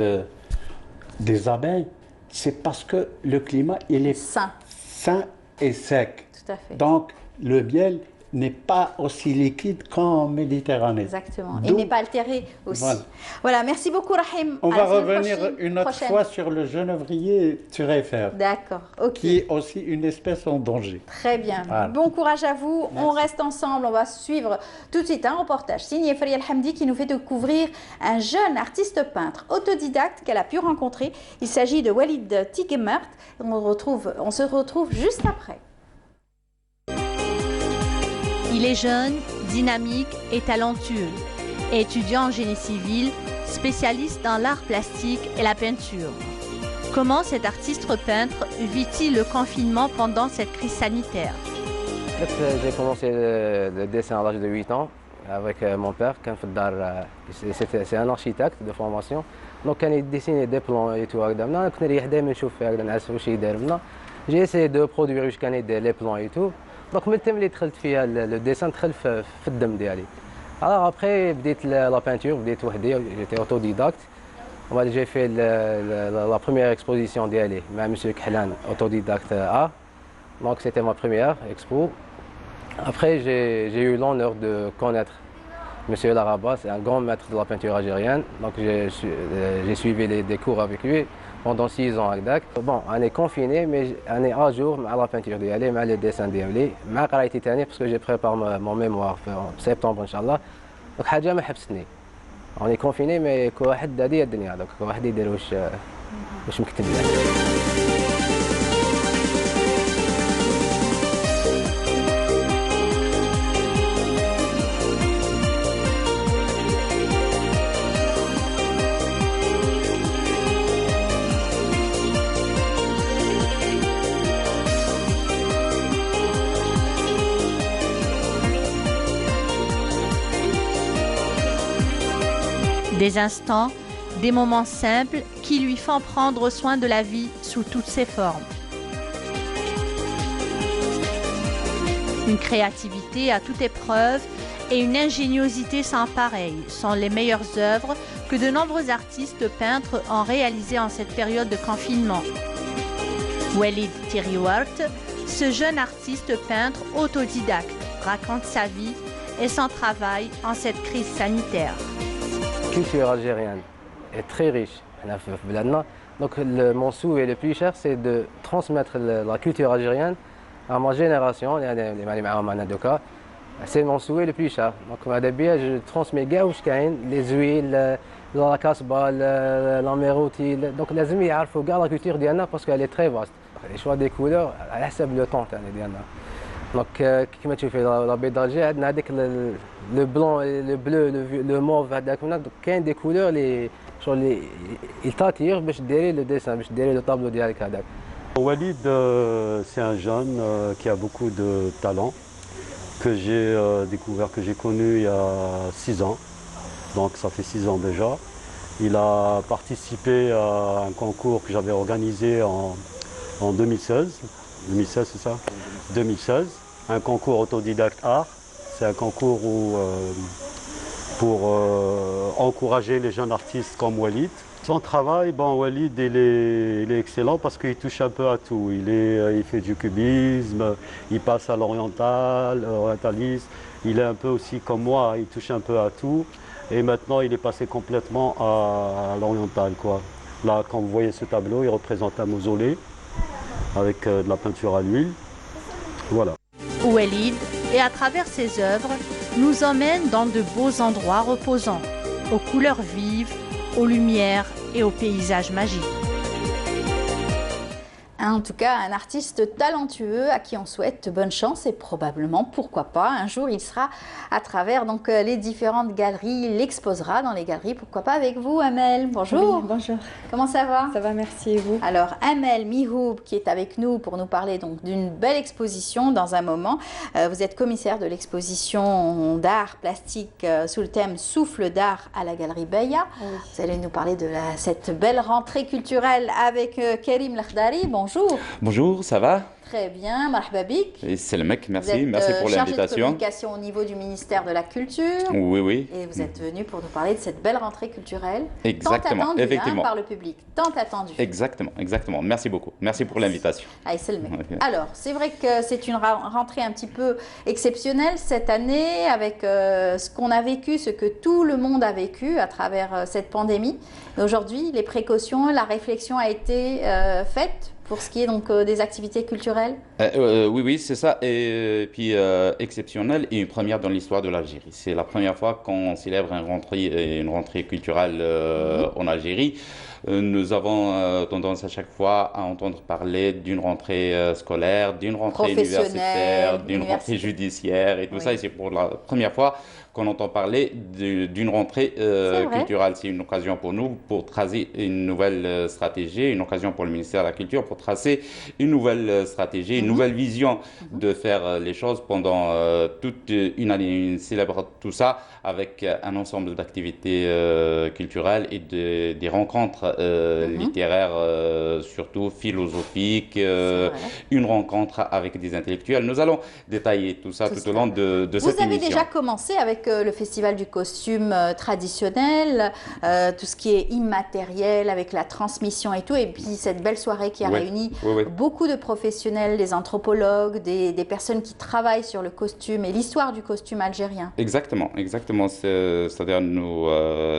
des abeilles, c'est parce que le climat il est sain et sec. Tout à fait. Donc le miel n'est pas aussi liquide qu'en Méditerranée. Exactement. Et n'est pas altéré aussi. Voilà, merci beaucoup Rahim. On va revenir une autre fois sur le genévrier turifère. D'accord, ok. Qui est aussi une espèce en danger. Très bien. Voilà. Bon courage à vous. Merci. On reste ensemble. On va suivre tout de suite un reportage signé Faria Hamdi qui nous fait découvrir un jeune artiste peintre autodidacte qu'elle a pu rencontrer. Il s'agit de Walid Tigemert. On se retrouve juste après. Il est jeune, dynamique et talentueux. Étudiant en génie civil, spécialiste dans l'art plastique et la peinture. Comment cet artiste peintre vit-il le confinement pendant cette crise sanitaire? J'ai commencé le dessin à l'âge de 8 ans avec mon père. C'est un architecte de formation. Donc il dessinait des plans et tout. J'ai essayé de produire les plans et tout. Donc من اللي دخلت فيها le dessin دخل في الدم ديالي. Alors après بديت la peinture, بديت وحدي, j'étais autodidacte. J'ai fait la première exposition ديالي مع monsieur Kehlan, autodidacte art. Donc c'était ma première expo. Après j'ai eu l'honneur de connaître monsieur Laraba, c'est un grand maître de la peinture algérienne. Donc j'ai suivi des cours avec lui pendant 6 ans à Agdak. Bon, on est confiné, mais on est à jour avec la peinture d'Yali, avec les dessins d'Yali, avec la titanie, parce que j'ai préparé mon mémoire en septembre, Inch'Allah. Donc, حاجة ما حبستني. On est confiné, mais كل واحد هذه الدنيا، donc كل واحد يدير واش مكتب له. Des instants, des moments simples qui lui font prendre soin de la vie sous toutes ses formes. Une créativité à toute épreuve et une ingéniosité sans pareil sont les meilleures œuvres que de nombreux artistes peintres ont réalisées en cette période de confinement. Walid Tigemert, ce jeune artiste peintre autodidacte, raconte sa vie et son travail en cette crise sanitaire. La culture algérienne est très riche. Donc mon souhait le plus cher, c'est de transmettre la culture algérienne à ma génération. C'est mon souhait le plus cher. Donc je transmets les huiles, la casbah, la mérouti. Donc لازم يعرفوا la culture ديالنا parce qu'elle est très vaste. Les choix des couleurs على حسب le temps ديالنا. Donc, comme tu fais la baie d'Alger, on a le blanc, le bleu, le mauve, donc il y a des couleurs ils t'attirent pour faire le dessin, pour faire le tableau ديالك هذاك. Walid, c'est un jeune qui a beaucoup de talent, que j'ai découvert, que j'ai connu il y a 6 ans. Donc ça fait 6 ans déjà. Il a participé à un concours que j'avais organisé en 2016. 2016, c'est ça? 2016. Un concours autodidacte art. C'est un concours pour encourager les jeunes artistes comme Walid. Son travail, Walid, il est excellent parce qu'il touche un peu à tout. Il fait du cubisme, il passe à l'orientalisme. Il est un peu aussi comme moi, il touche un peu à tout. Et maintenant, il est passé complètement à l'oriental, quoi. Là, quand vous voyez ce tableau, il représente un mausolée avec de la peinture à l'huile. Voilà. Walid, et à travers ses œuvres, nous emmène dans de beaux endroits reposants, aux couleurs vives, aux lumières et aux paysages magiques. En tout cas, un artiste talentueux à qui on souhaite bonne chance et probablement, pourquoi pas, un jour il sera à travers donc, les différentes galeries, il l'exposera dans les galeries, pourquoi pas avec vous Amel. Bonjour. Oui, bonjour. Comment ça va? Ça va, merci, et vous? Alors Amel Mihoub qui est avec nous pour nous parler donc d'une belle exposition dans un moment. Vous êtes commissaire de l'exposition d'art plastique sous le thème Souffle d'art à la galerie Beya. Oui. Vous allez nous parler de cette belle rentrée culturelle avec Karim Lakhdari. Bonjour. Bonjour, ça va? Très bien, marhaba bik. C'est le mec, merci, vous êtes, merci pour chargé l'invitation. de communication au niveau du ministère de la Culture. Oui, oui. Et vous êtes venu pour nous parler de cette belle rentrée culturelle. Exactement, tant attendue, effectivement. par le public, tant attendue. Exactement, exactement. Merci beaucoup. Merci pour l'invitation. Allez, c'est le mec. Okay. Alors, c'est vrai que c'est une rentrée un petit peu exceptionnelle cette année avec ce qu'on a vécu, ce que tout le monde a vécu à travers cette pandémie. Aujourd'hui, les précautions, la réflexion a été faite pour ce qui est donc des activités culturelles? Oui, oui, c'est ça. Et puis exceptionnel et une première dans l'histoire de l'Algérie. C'est la première fois qu'on célèbre une rentrée culturelle en Algérie. Nous avons tendance à chaque fois à entendre parler d'une rentrée scolaire, d'une rentrée universitaire, d'une rentrée judiciaire et tout ça. Et c'est pour la première fois qu'on entend parler d'une rentrée culturelle. C'est une occasion pour nous pour tracer une nouvelle stratégie, une occasion pour le ministère de la Culture pour tracer une nouvelle stratégie, une nouvelle vision de faire les choses pendant toute une année. On célèbre tout ça avec un ensemble d'activités culturelles et des rencontres littéraires, surtout philosophiques, une rencontre avec des intellectuels. Nous allons détailler tout ça tout au long de cette émission. Vous avez déjà commencé avec le festival du costume traditionnel, tout ce qui est immatériel avec la transmission et tout, et puis cette belle soirée qui a réuni beaucoup de professionnels, des anthropologues, des personnes qui travaillent sur le costume et l'histoire du costume algérien. Exactement, exactement. C'est-à-dire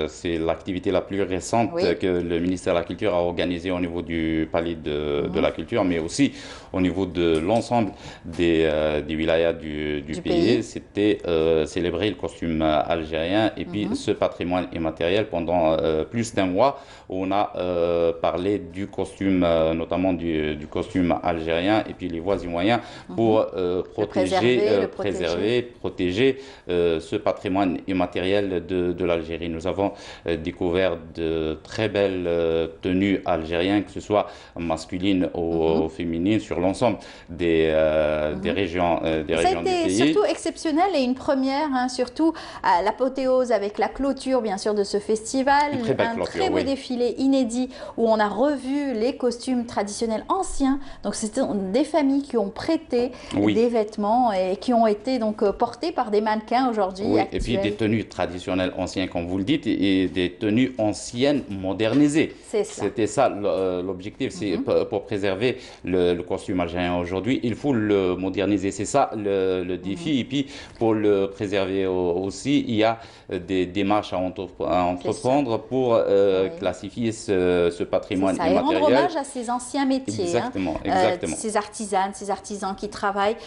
c'est l'activité la plus récente que le ministère de la Culture a organisée au niveau du palais de la Culture, mais aussi au niveau de l'ensemble des wilayas du pays. C'était célébrer le costume algérien et puis ce patrimoine immatériel pendant plus d'un mois où on a parlé du costume, notamment du costume algérien et puis les voies et moyens pour protéger ce patrimoine immatériel de l'Algérie. Nous avons découvert de très belles tenues algériennes, que ce soit masculines ou féminines, sur l'ensemble des régions du pays. Ça a été surtout exceptionnel et une première, surtout à l'apothéose avec la clôture bien sûr de ce festival, un très beau défilé inédit où on a revu les costumes traditionnels anciens. Donc c'était des familles qui ont prêté des vêtements et qui ont été donc portés par des mannequins aujourd'hui. Et puis des tenues traditionnelles anciennes comme vous le dites et des tenues anciennes modernisées. C'était ça l'objectif, c'est pour préserver le costume algérien aujourd'hui, il faut le moderniser. C'est ça le défi. Et puis pour le préserver aussi, il y a des démarches à entreprendre pour classifier ce patrimoine immatériel. Et rendre hommage à ces anciens métiers, exactement. Ces artisanes, ces artisans qui travaillent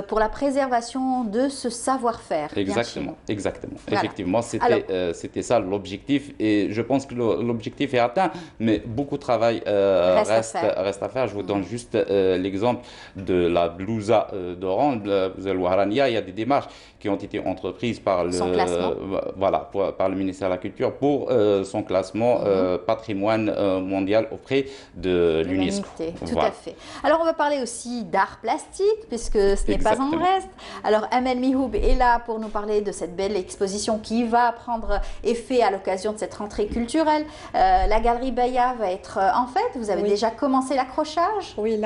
pour la préservation de ce savoir-faire. Exactement. Voilà. Effectivement, c'était ça l'objectif et je pense que l'objectif est atteint, mais beaucoup de travail reste à faire. Je vous donne juste l'exemple de la blousa d'Oran, la blousa al-Wahrania. Il y a des démarches qui ont été entreprises par le ministère de la Culture pour son classement patrimoine mondial auprès de l'UNESCO. Tout à fait. Alors on va parler aussi d'art plastique puisque ce n'est pas en reste. Alors Amel Mihoub est là pour nous parler de cette belle exposition qui va prendre effet à l'occasion de cette rentrée culturelle. La galerie Beya va être en fête. Vous avez déjà commencé l'accrochage? Oui,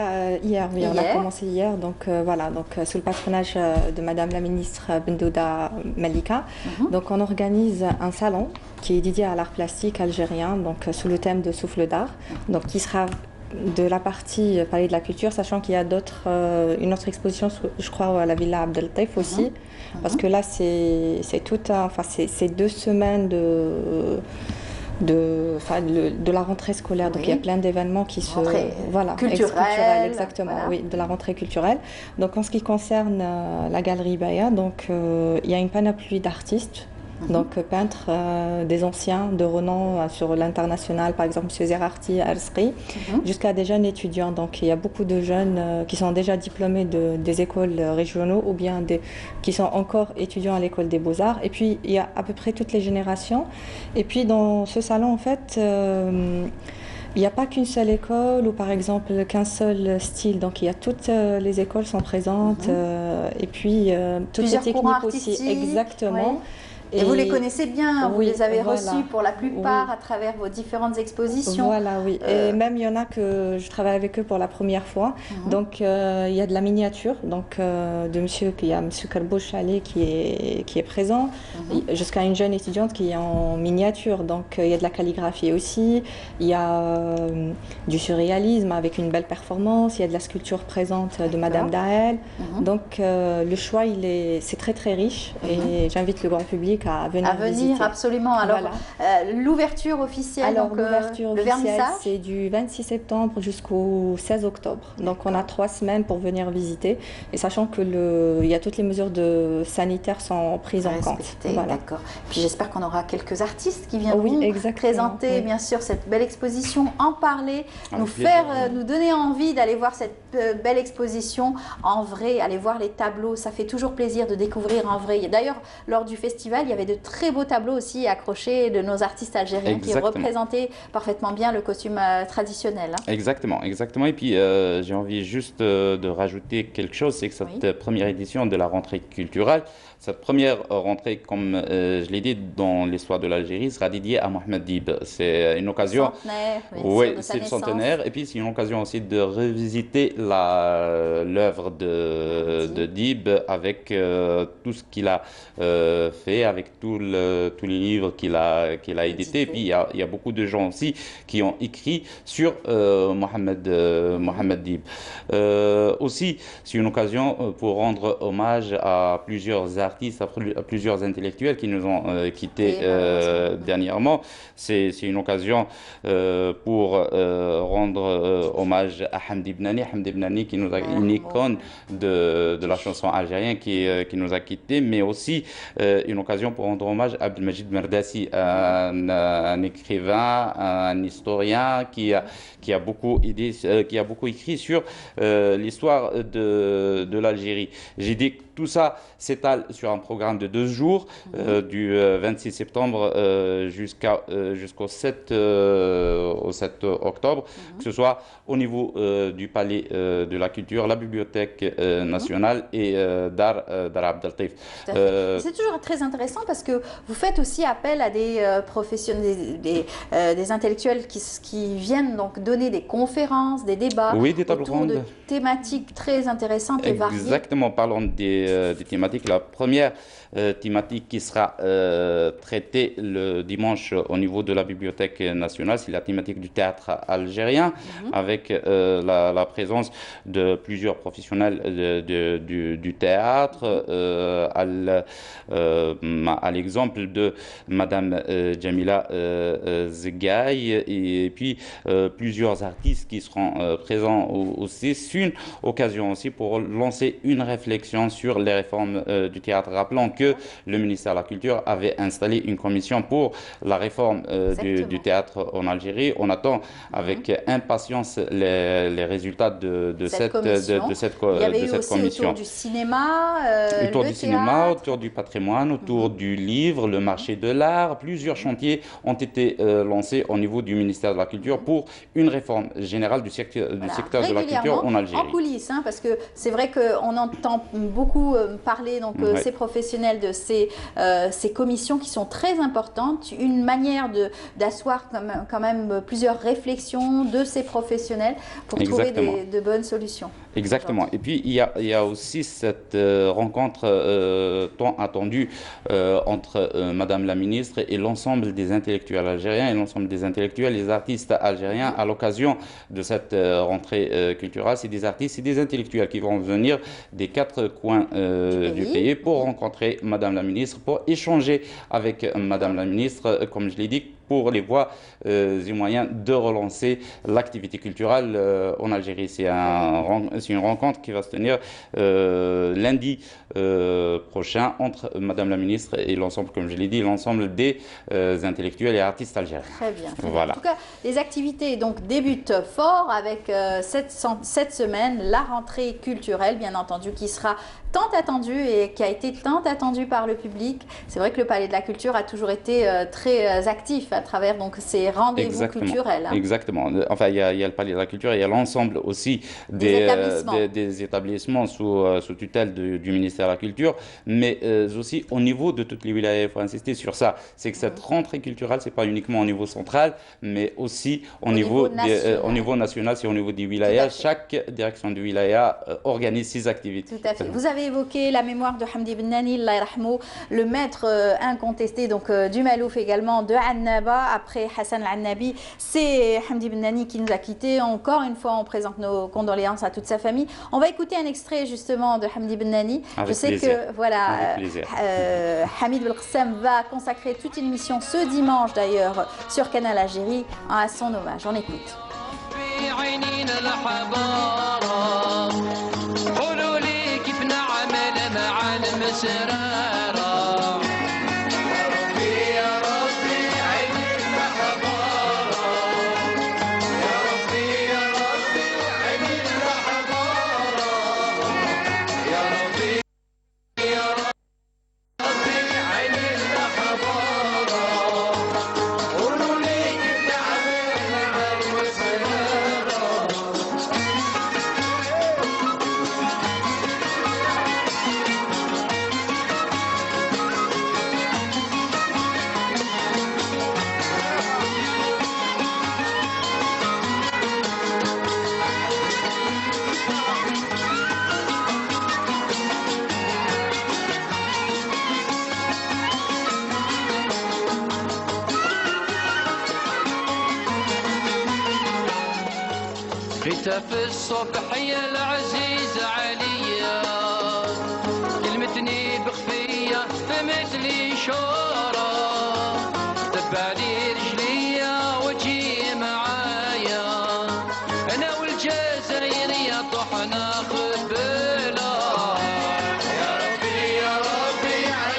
hier. On a commencé hier. Donc sous le patronage de Madame la ministre Bendouda Malika. Donc on organise un salon qui est dédié à l'art plastique algérien, donc sous le thème de Souffle d'art, donc qui sera de la partie Palais de la Culture, sachant qu'il y a une autre exposition, je crois, à la Villa Abdeltaïf aussi, parce que là c'est 2 semaines de la rentrée scolaire. Donc il y a plein d'événements qui se... Voilà, culturelle, exactement, voilà. Oui, de la rentrée culturelle. Donc en ce qui concerne la galerie Baya, donc il y a une panoplie d'artistes. Donc peintres des anciens de renom sur l'international, par exemple M. Zerarti, Arsqi, jusqu'à des jeunes étudiants. Donc il y a beaucoup de jeunes qui sont déjà diplômés des écoles régionaux ou bien qui sont encore étudiants à l'école des Beaux-Arts. Et puis il y a à peu près toutes les générations. Et puis dans ce salon, en fait, il n'y a pas qu'une seule école ou par exemple qu'un seul style. Donc il y a toutes les écoles sont présentes et puis toutes plusieurs les techniques aussi. Exactement. Ouais. Et vous les connaissez bien, vous les avez voilà. reçus pour la plupart à travers vos différentes expositions. Voilà, oui. Et même il y en a que je travaille avec eux pour la première fois. Donc il y a de la miniature, donc de monsieur, il y a monsieur Karbouch Ali qui est présent, jusqu'à une jeune étudiante qui est en miniature. Donc il y a de la calligraphie aussi, il y a du surréalisme avec une belle performance, il y a de la sculpture présente de Madame Daël. Donc le choix, c'est très très riche et j'invite le grand public à venir visiter. Absolument. Alors, l'ouverture officielle, le vernissage, c'est du 26 septembre jusqu'au 16 octobre. Donc, on a 3 semaines pour venir visiter. Et sachant que il y a toutes les mesures sanitaires sont prises en compte. Voilà. D'accord. Puis, j'espère qu'on aura quelques artistes qui viendront présenter, bien sûr, cette belle exposition, en parler, nous donner envie d'aller voir cette belle exposition en vrai, aller voir les tableaux. Ça fait toujours plaisir de découvrir en vrai. D'ailleurs, lors du festival, il y avait de très beaux tableaux aussi accrochés de nos artistes algériens qui représentaient parfaitement bien le costume traditionnel. Exactement. Et puis, j'ai envie juste de rajouter quelque chose, c'est que cette première édition de la rentrée culturelle, cette première rentrée, comme je l'ai dit, dans l'histoire de l'Algérie, sera dédiée à Mohamed Dib. C'est une occasion... Oui, c'est le centenaire. Et puis, c'est une occasion aussi de revisiter l'œuvre de Dib avec tout ce qu'il a fait, avec tous les livres qu'il a édités. Et puis, il y a beaucoup de gens aussi qui ont écrit sur Mohamed Dib. Aussi, c'est une occasion pour rendre hommage à plusieurs artistes, à plusieurs intellectuels qui nous ont quittés dernièrement. C'est une occasion pour rendre hommage à Hamdi Bnani qui nous a une icône de la chanson algérienne qui nous a quittés, mais aussi une occasion pour rendre hommage à Abdelmajid Merdassi, un écrivain, un historien qui a beaucoup écrit sur l'histoire de l'Algérie. J'ai dit que tout ça s'étale sur un programme de 2 jours, du 26 septembre jusqu'au 7 octobre, que ce soit au niveau du Palais de la Culture, la Bibliothèque nationale et Dar Abdeltif. C'est toujours très intéressant parce que vous faites aussi appel à des professionnels, des intellectuels qui viennent donc donner des conférences, des débats autour de thématiques très intéressantes et variées. Exactement, parlons des thématiques. La première thématique qui sera traitée le dimanche au niveau de la Bibliothèque nationale, c'est la thématique du théâtre algérien, avec la présence de plusieurs professionnels du théâtre, à l'exemple de Madame Jamila Zegaï, et puis plusieurs artistes qui seront présents aussi. C'est une occasion aussi pour lancer une réflexion sur les réformes du théâtre. Rappelons que le ministère de la Culture avait installé une commission pour la réforme du théâtre en Algérie. On attend avec impatience les résultats de cette commission. Il y avait eu aussi autour du cinéma, autour du patrimoine, autour du livre, le marché de l'art. Plusieurs chantiers ont été lancés au niveau du ministère de la Culture pour une réforme générale du secteur de la culture en Algérie. En coulisses, parce que c'est vrai qu'on entend beaucoup parler, donc ces professionnels de ces commissions qui sont très importantes, une manière d'asseoir quand même plusieurs réflexions de ces professionnels pour trouver de bonnes solutions. Exactement. Et puis, il y a aussi cette rencontre tant attendue entre Madame la ministre et l'ensemble des intellectuels algériens et l'ensemble des intellectuels, les artistes algériens à l'occasion de cette rentrée culturelle. C'est des artistes et des intellectuels qui vont venir des 4 coins du pays pour rencontrer Madame la ministre, pour échanger avec Madame la ministre, comme je l'ai dit, pour les voies et moyens de relancer l'activité culturelle en Algérie. C'est une rencontre qui va se tenir lundi prochain entre Madame la ministre et l'ensemble, comme je l'ai dit, l'ensemble des intellectuels et artistes algériens. Très bien. Voilà. En tout cas, les activités donc débutent fort avec cette semaine, la rentrée culturelle, bien entendu, qui sera tant attendue et qui a été tant attendue par le public. C'est vrai que le Palais de la Culture a toujours été très actif à travers donc ces rendez-vous culturels. Hein. Exactement. Enfin, il y a le Palais de la Culture et il y a l'ensemble aussi des établissements sous tutelle du ministère de la Culture, mais aussi au niveau de toutes les wilayas. Il faut insister sur ça. C'est que cette rentrée culturelle, c'est pas uniquement au niveau central, mais aussi au niveau national, c'est au niveau des wilayas. Chaque direction du wilaya organise ses activités. Tout à fait. Vous avez évoqué la mémoire de Hamdi Bennani, Allah yarhamou, le maître incontesté donc du Malouf également, de Annaba. Après Hassan Al-Annabi, c'est Hamdi Bennani qui nous a quittés. Encore une fois, on présente nos condoléances à toute sa famille. On va écouter un extrait justement de Hamdi Bennani. Avec Je sais plaisir. que voilà, Hamid Belkacem va consacrer toute une émission ce dimanche d'ailleurs sur Canal Algérie à son hommage. On écoute. في الصبح يا العزيز عليا كلمتني بخفية فمثلي شورى تبع لي رجليا وجي معايا أنا والجزائرية طحنا خبلا يا ربي على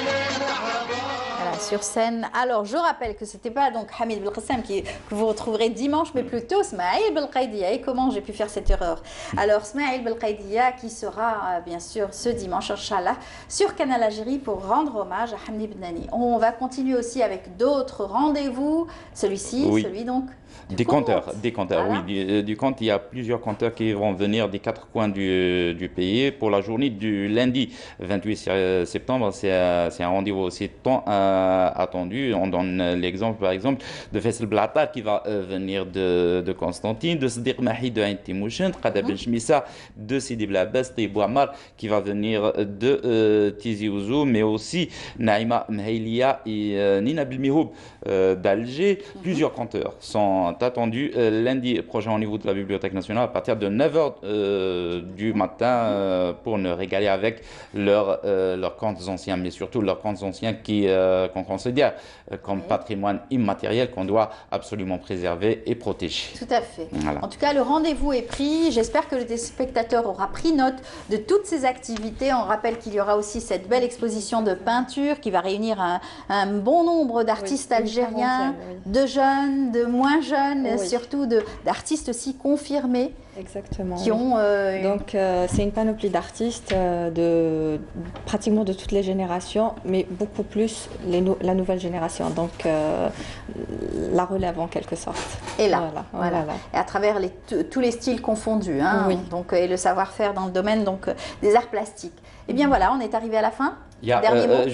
sur scène. Alors, je rappelle que c'était pas donc Hamid Belkacem que vous retrouverez dimanche, mais plutôt Smaïl Belkaidia. Et comment j'ai pu faire cette erreur? Alors, Smaïl Belkaidia qui sera bien sûr ce dimanche, Inch'Allah, sur Canal Algérie pour rendre hommage à Hamdi Bennani. On va continuer aussi avec d'autres rendez-vous. Celui-ci, oui. Celui donc. Des compteurs, voilà. Oui, du compte. Il y a plusieurs compteurs qui vont venir des quatre coins du pays pour la journée du lundi 28 septembre. C'est un rendez-vous aussi tant attendu. On donne l'exemple, par exemple, de Faisal Blatar qui va venir de Constantine, de Sadiq Mahi de Ain Timouchen, Qada Ben Chmissa de Sidi Blabès, et Bouamar qui va venir de Tizi Ouzou, mais aussi Naïma Mhailia et Nina Belmihoub d'Alger. Plusieurs compteurs sont attendus lundi prochain au niveau de la Bibliothèque nationale à partir de 9h du matin pour nous régaler avec leurs contes anciens, mais surtout leurs contes anciens qu'on considère comme patrimoine immatériel qu'on doit absolument préserver et protéger. Tout à fait. Voilà. En tout cas, le rendez-vous est pris. J'espère que le téléspectateur aura pris note de toutes ces activités. On rappelle qu'il y aura aussi cette belle exposition de peinture qui va réunir un bon nombre d'artistes algériens, de jeunes, de moins jeunes, surtout d'artistes aussi confirmés. Exactement. Qui ont, Donc, c'est une panoplie d'artistes pratiquement de toutes les générations, mais beaucoup plus la nouvelle génération. Donc, la relève en quelque sorte. Et là, voilà. Et à travers tous les styles confondus, hein, donc, et le savoir-faire dans le domaine donc, des arts plastiques. Eh bien voilà, on est arrivé à la fin. Il y a, dernier mot,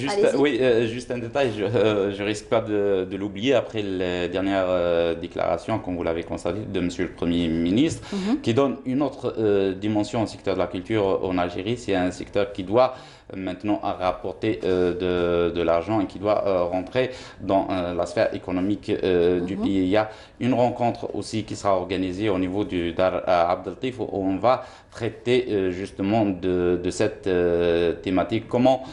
juste un détail, je risque pas de l'oublier après les dernières déclarations, comme vous l'avez constaté, de Monsieur le Premier ministre, qui donne une autre dimension au secteur de la culture en Algérie. C'est un secteur qui doit maintenant rapporter de l'argent et qui doit rentrer dans la sphère économique du pays. Il y a une rencontre aussi qui sera organisée au niveau du Dar Abdel Latif où on va traiter justement de cette thématique. Comment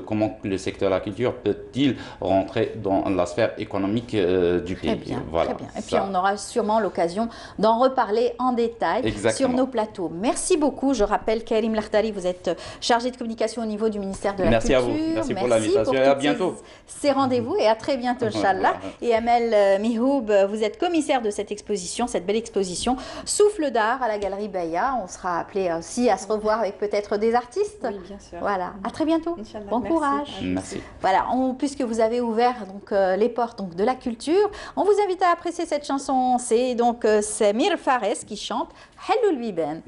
comment le secteur de la culture peut-il rentrer dans la sphère économique du pays. Très bien, voilà, très bien. Et puis on aura sûrement l'occasion d'en reparler en détail sur nos plateaux. Merci beaucoup. Je rappelle, Karim Lakhdari, vous êtes chargé de communication au niveau du ministère de la Culture. Merci à vous. Merci pour l'invitation et à bientôt. Ces rendez-vous et à très bientôt, Inch'Allah. Et Amel Mihoub, vous êtes commissaire de cette exposition, cette belle exposition Souffle d'art à la Galerie Baya. On sera appelé aussi à se revoir avec peut-être des artistes. Oui, bien sûr. Voilà. À très bientôt. Bon courage. Merci. Voilà, puisque vous avez ouvert donc, les portes donc, de la culture, on vous invite à apprécier cette chanson. C'est donc Samir Fares qui chante Hello Biben.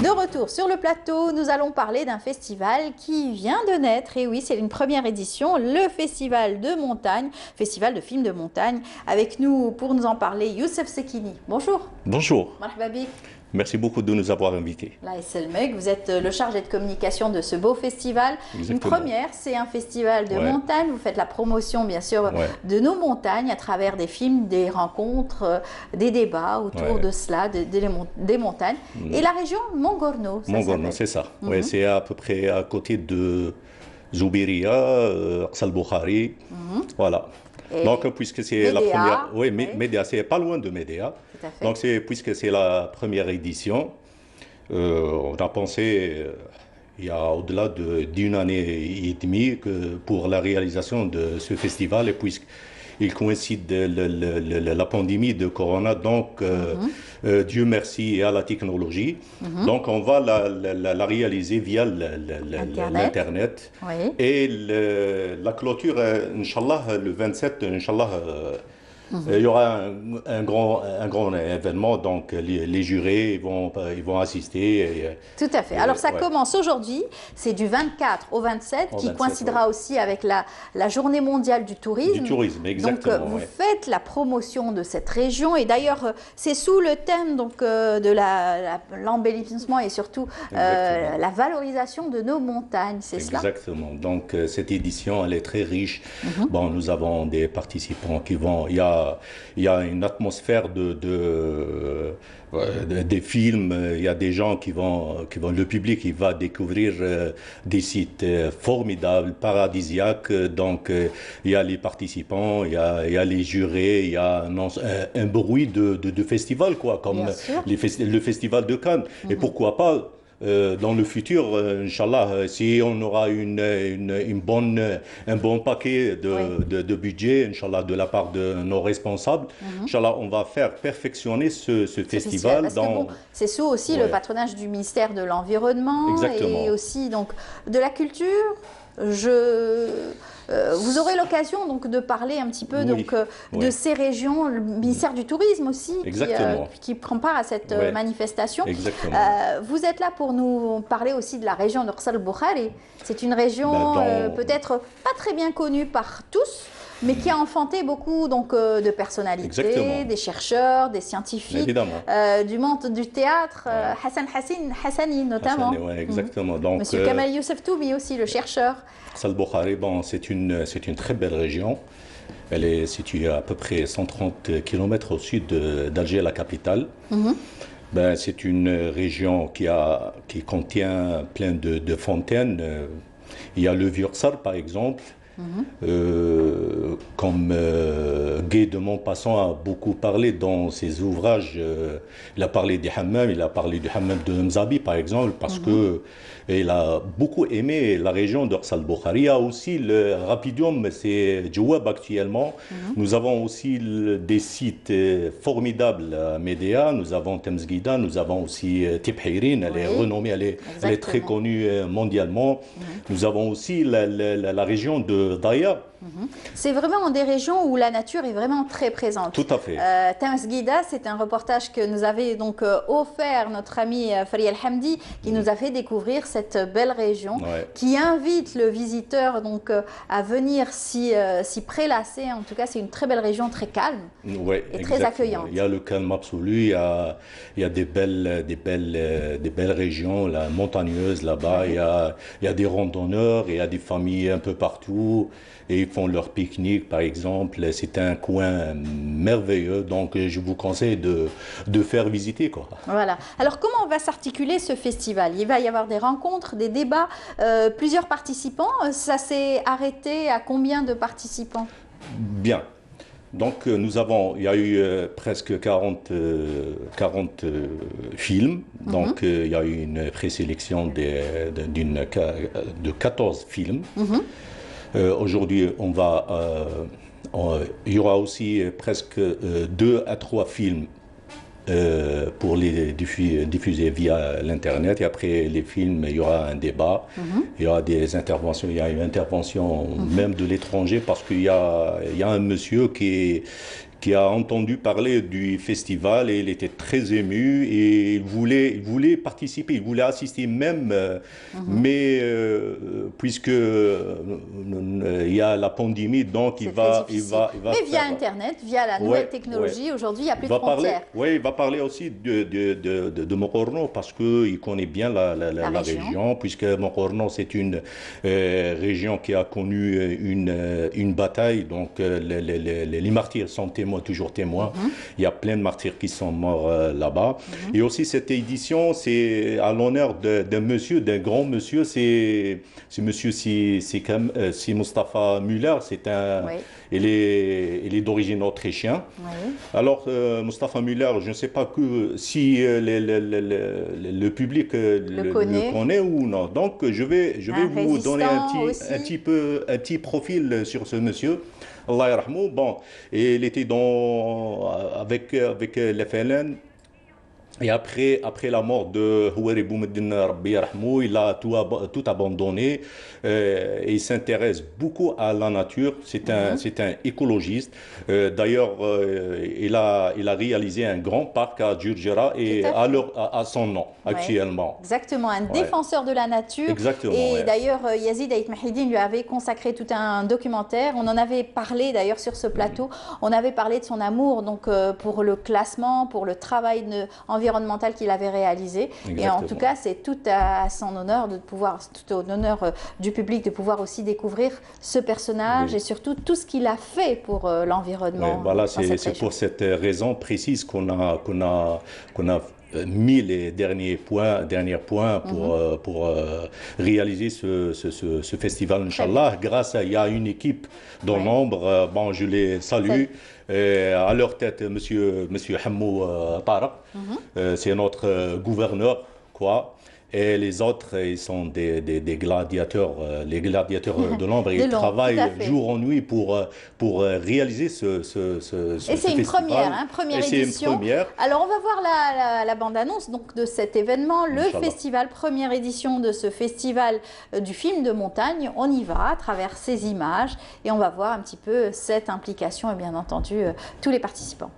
De retour sur le plateau, nous allons parler d'un festival qui vient de naître. Et oui, c'est une première édition, le Festival de montagne, Festival de films de montagne. Avec nous, pour nous en parler, Youssef Sekini. Bonjour. Bonjour. Marhaba bik. Merci beaucoup de nous avoir invités. Là, Selmek, vous êtes le chargé de communication de ce beau festival. Exactement. Une première, c'est un festival de montagne. Vous faites la promotion, bien sûr, de nos montagnes à travers des films, des rencontres, des débats autour de cela, des montagnes. Et la région Mongorno. Mongorno, c'est ça. Ouais, c'est à peu près à côté de Zoubiria, Aksal Boukhari. Voilà. Et donc, puisque c'est la première... Oui, Médéa, c'est pas loin de Médéa. Donc, puisque c'est la première édition, on a pensé, il y a au-delà d'une année et demie, que pour la réalisation de ce festival, et puisqu'il coïncide la pandémie de Corona, donc Dieu merci à la technologie, donc on va la réaliser via l'Internet. Et la clôture, Inch'Allah, le 27, Inch'Allah, Il y aura un grand événement, donc les jurés ils vont assister. Tout à fait. Alors ça commence aujourd'hui, c'est du 24 au 27, qui coïncidera aussi avec la journée mondiale du tourisme. Du tourisme, exactement. Donc vous faites la promotion de cette région, et d'ailleurs c'est sous le thème donc, de l'embellissement et surtout la valorisation de nos montagnes, c'est cela? Exactement. Donc cette édition, elle est très riche. Bon, nous avons des participants qui vont... Il y a une atmosphère des films, il y a des gens qui vont, le public il va découvrir des sites formidables, paradisiaques. Donc il y a les participants, il y a les jurés, il y a un bruit de festival, quoi, comme le festival de Cannes. Et pourquoi pas dans le futur, Inch'Allah, si on aura un bon paquet de budget, Inch'Allah, de la part de nos responsables, Inch'Allah, on va faire perfectionner ce festival. C'est sous aussi le patronage du ministère de l'Environnement et aussi donc, de la culture. Vous aurez l'occasion donc de parler un petit peu de ces régions, le ministère du Tourisme aussi qui prend part à cette manifestation. Vous êtes là pour nous parler aussi de la région de Ras al-Bukhari. C'est une région peut-être pas très bien connue par tous, mais qui a enfanté beaucoup donc, de personnalités, des chercheurs, des scientifiques, du monde du théâtre, Hassan Hassani notamment. Exactement. Donc, Monsieur Kamal Youssef Toubi aussi, le chercheur. Ras al-Bukhari, bon, c'est une très belle région. Elle est située à peu près 130 km au sud d'Alger, la capitale. Ben, c'est une région qui contient plein de fontaines. Il y a le Vieux-Ksar, par exemple. Comme Guy de Maupassant a beaucoup parlé dans ses ouvrages, il a parlé des hammams, il a parlé du hammam de Mzabi par exemple, parce que il a beaucoup aimé la région de Ras al-Bukhari. Il y a aussi le Rapidium, c'est Djouab actuellement. Nous avons aussi des sites formidables à Médéa, nous avons Temzguida, nous avons aussi Tibhirin, elle est renommée, elle est très connue mondialement. Nous avons aussi la région de Daya. C'est vraiment des régions où la nature est vraiment très présente. Tout à fait. Temzguida, c'est un reportage que nous avait donc offert notre ami Fariel Hamdi, qui nous a fait découvrir cette belle région, qui invite le visiteur donc à venir s'y prélasser. En tout cas, c'est une très belle région, très calme et très accueillante. Il y a le calme absolu, il y a des belles régions montagneuses là-bas, il y a des randonneurs, il y a des familles un peu partout. Et ils font leur pique-nique, par exemple. C'est un coin merveilleux, donc je vous conseille de faire visiter, quoi. Voilà. Alors, comment va s'articuler ce festival? Il va y avoir des rencontres, des débats, plusieurs participants. Ça s'est arrêté à combien de participants? Bien. Donc, il y a eu presque 40 films. Donc, il y a eu une présélection de 14 films. Aujourd'hui, il y aura aussi presque 2 à 3 films pour les diffuser via l'Internet. Et après les films, il y aura un débat, il y aura des interventions. Il y a une intervention même de l'étranger parce qu'il y a un monsieur qui a entendu parler du festival et il était très ému et il voulait participer, il voulait assister même, mais puisque il y a la pandémie, donc il va mais via Internet, via la nouvelle technologie, aujourd'hui il n'y a plus de frontières. Oui, il va parler aussi de Mokorno parce qu'il connaît bien la région, puisque Mokorno c'est une région qui a connu une bataille, donc les martyrs sont toujours témoins. Il y a plein de martyrs qui sont morts là-bas. Et aussi cette édition, c'est à l'honneur d'un grand monsieur, c'est monsieur si Mustafa Müller, il est d'origine autrichienne. Alors Mustafa Müller, je ne sais pas si le public le connaît ou non. Donc je vais vous donner un petit profil sur ce monsieur. Allah yarhamou. Bon, et il était avec les FLN. Et après la mort de Houari Boumediene Rabbi yarhamou, il a tout abandonné et il s'intéresse beaucoup à la nature. C'est un écologiste. D'ailleurs, il a réalisé un grand parc à Djurdjara et à son nom actuellement. Exactement, un défenseur de la nature. Exactement. Et d'ailleurs, Yazid Ait Mahidine lui avait consacré tout un documentaire. On en avait parlé d'ailleurs sur ce plateau. On avait parlé de son amour donc, pour le classement, pour le travail environnemental qu'il avait réalisé. Exactement. Et en tout cas, c'est tout à son honneur de pouvoir, tout au honneur du public de pouvoir aussi découvrir ce personnage et surtout tout ce qu'il a fait pour l'environnement. Voilà, c'est pour cette raison précise qu'on a mis les derniers points pour réaliser ce festival, Inch'Allah. Grâce à il y a une équipe dont nombre, bon, je les salue. À leur tête, monsieur Hammou Taraq, c'est notre gouverneur, quoi. Et les autres, ils sont des gladiateurs, les gladiateurs de l'ombre. Ils travaillent jour en nuit pour réaliser ce Et c'est une première, hein, première édition. Alors, on va voir la bande-annonce de cet événement, le festival, première édition de ce festival du film de montagne. On y va à travers ces images et on va voir un petit peu cette implication et bien entendu tous les participants.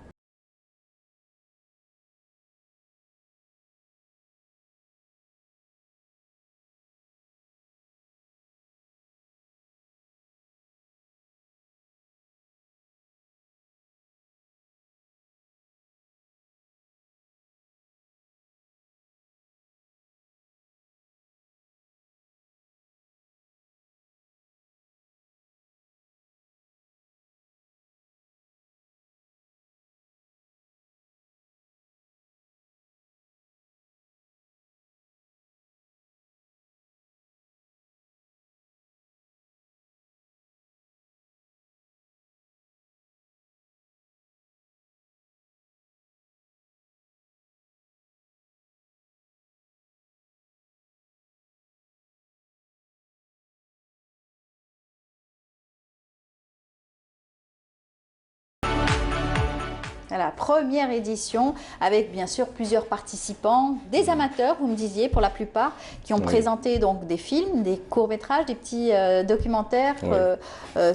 La première édition avec bien sûr plusieurs participants, des amateurs, vous me disiez pour la plupart, qui ont présenté donc des films, des courts-métrages, des petits documentaires,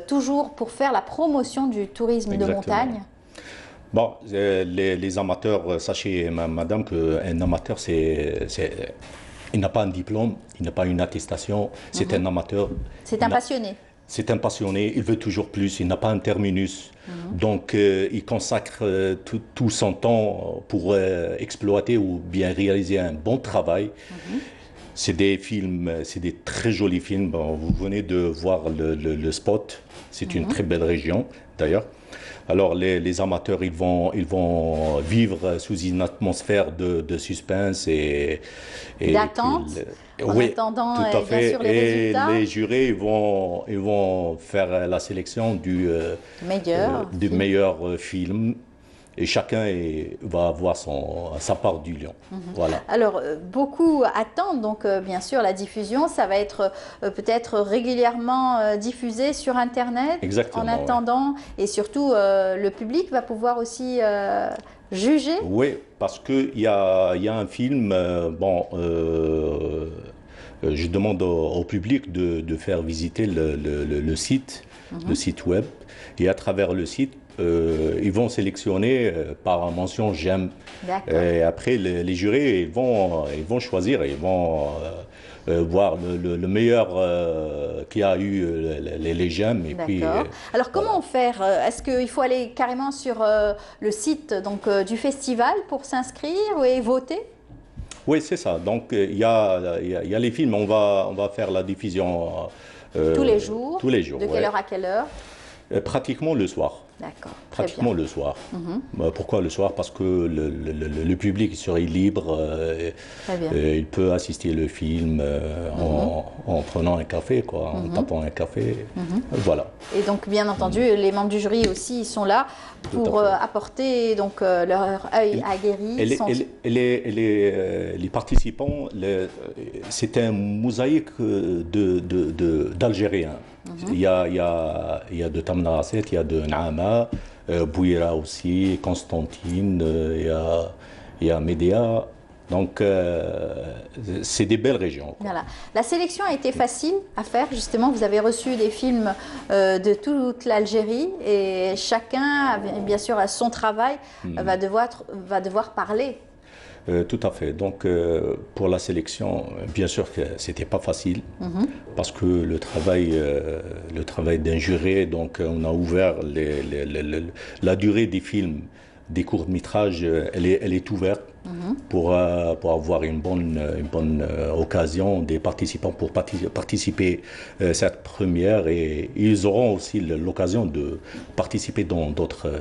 toujours pour faire la promotion du tourisme de montagne. Bon, les amateurs, sachez madame qu'un amateur il n'a pas un diplôme, il n'a pas une attestation, c'est un amateur. C'est un passionné. C'est un passionné, il veut toujours plus, il n'a pas un terminus. Donc, il consacre tout son temps pour exploiter ou bien réaliser un bon travail. C'est des films, c'est des très jolis films. Bon, vous venez de voir le spot, c'est une très belle région d'ailleurs. Alors, les amateurs, ils vont vivre sous une atmosphère de suspense et d'attente. En attendant, tout à fait. Bien sûr, les résultats. Les jurés ils vont faire la sélection du meilleur film. Et chacun va avoir sa part du lion. Voilà. Alors, beaucoup attendent donc bien sûr la diffusion. Ça va être peut-être régulièrement diffusé sur Internet. Exactement, en attendant. Et surtout, le public va pouvoir aussi juger. Oui, parce qu'il y a un film, je demande au public de faire visiter le site web. Et à travers le site, ils vont sélectionner par mention j'aime. Et après, les jurés, ils vont choisir, ils vont voir le meilleur qui a eu les j'aime. Alors, comment faire? Est-ce qu'il faut aller carrément sur le site donc, du festival pour s'inscrire et voter? Oui, c'est ça. Donc, il y a les films. On va faire la diffusion tous les jours. Tous les jours. De quelle heure à quelle heure? Pratiquement le soir. D'accord. Pratiquement le soir. Pourquoi le soir? Parce que le public serait libre. Il peut assister le film en prenant un café, quoi, en tapant un café. Voilà. Et donc, bien entendu, les membres du jury aussi sont là pour apporter donc, leur œil aguerri. Les participants, c'est un mosaïque d'Algériens. Il y a de Tamnasset, il y a de Naama, Bouira aussi, Constantine, il il y a Médéa. Donc, c'est des belles régions. Voilà. La sélection a été facile à faire, justement. Vous avez reçu des films de toute l'Algérie et chacun, bien sûr, à son travail, va devoir parler. Tout à fait. Donc, pour la sélection, bien sûr que c'était pas facile, parce que le travail d'un jury, donc on a ouvert la durée des films, des courts-métrages, elle est ouverte pour avoir une bonne occasion des participants pour participer à cette première, et ils auront aussi l'occasion de participer dans d'autres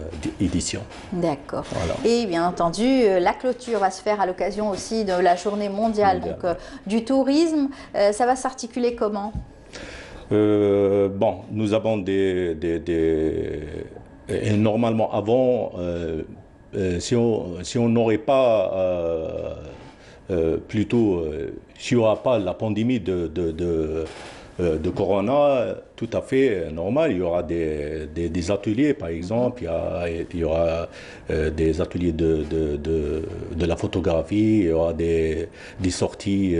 éditions. D'accord. Voilà. Et bien entendu, la clôture va se faire à l'occasion aussi de la journée mondiale donc, du tourisme. Ça va s'articuler comment? Bon, nous avons et normalement, avant, si on n'aurait pas, plutôt, s'il n'y aura pas la pandémie de Corona, tout à fait normal, il y aura des ateliers, par exemple, il y aura des ateliers de la photographie, il y aura des sorties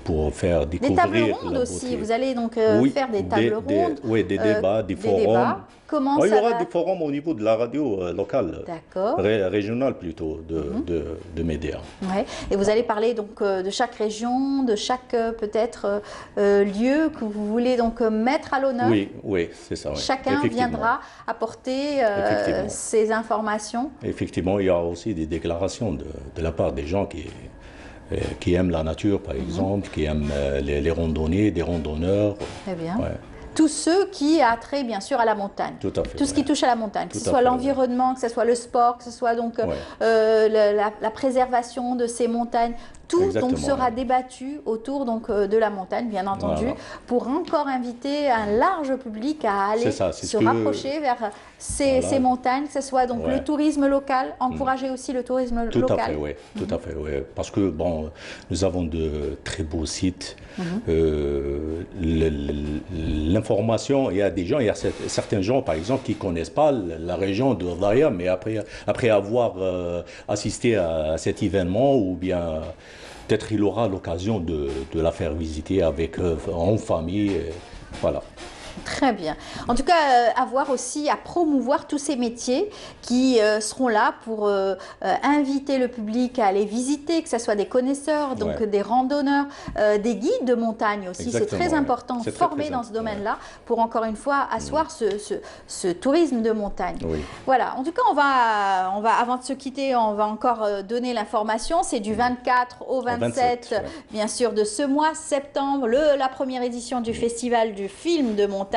pour faire découvrir. Des tables rondes aussi, vous allez donc faire des tables rondes. Oui, des débats, des forums. Comment il y aura des forums au niveau de la radio locale, régionale plutôt, de médias. Ouais. Et vous allez parler donc de chaque région, de chaque peut-être lieu que vous voulez donc mettre à l'honneur. Oui, c'est ça. Oui. Chacun viendra apporter ces informations. Effectivement, il y aura aussi des déclarations de la part des gens qui aiment la nature, par exemple, qui aiment les randonnées, des randonneurs. Très bien. Ouais. Tous ceux qui a trait bien sûr à la montagne. Tout à fait. Tout ce qui touche à la montagne, que ce soit l'environnement, que ce soit le sport, que ce soit donc la préservation de ces montagnes. Tout donc sera débattu autour donc de la montagne, bien entendu, pour encore inviter un large public à aller se rapprocher vers ces montagnes, que ce soit donc le tourisme local, encourager aussi le tourisme local. Tout à fait, oui. Tout à fait, oui. Parce que bon, nous avons de très beaux sites. L'information, il y a des gens, il y a certains gens, par exemple, qui ne connaissent pas la région de Daïa, mais après avoir assisté à cet événement, ou bien peut-être il aura l'occasion de la faire visiter en famille. Voilà. Très bien. En tout cas, avoir aussi à promouvoir tous ces métiers qui seront là pour inviter le public à aller visiter, que ce soit des connaisseurs, donc des randonneurs, des guides de montagne aussi. C'est très important, former dans ce domaine-là pour encore une fois asseoir ce tourisme de montagne. Voilà. En tout cas, on va avant de se quitter, on va encore donner l'information. C'est du 24 au 27, bien sûr, de ce mois, septembre, la première édition du festival du film de montagne.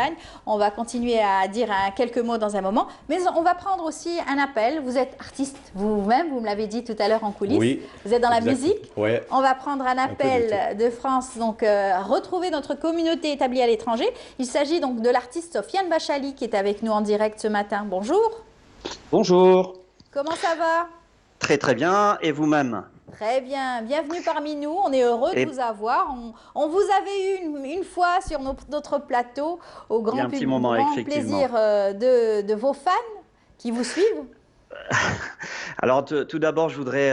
On va continuer à dire quelques mots dans un moment, mais on va prendre aussi un appel. Vous êtes artiste vous-même, vous me l'avez dit tout à l'heure en coulisses. Oui, vous êtes dans la musique. Ouais. On va prendre un appel de France, donc retrouver notre communauté établie à l'étranger. Il s'agit donc de l'artiste Sofiane Bachali qui est avec nous en direct ce matin. Bonjour. Bonjour. Comment ça va? Très très bien, et vous-même? Très bien, bienvenue parmi nous, on est heureux de vous avoir. On vous avait eu une fois sur notre plateau au grand plaisir de vos fans qui vous suivent. Alors tout d'abord, je voudrais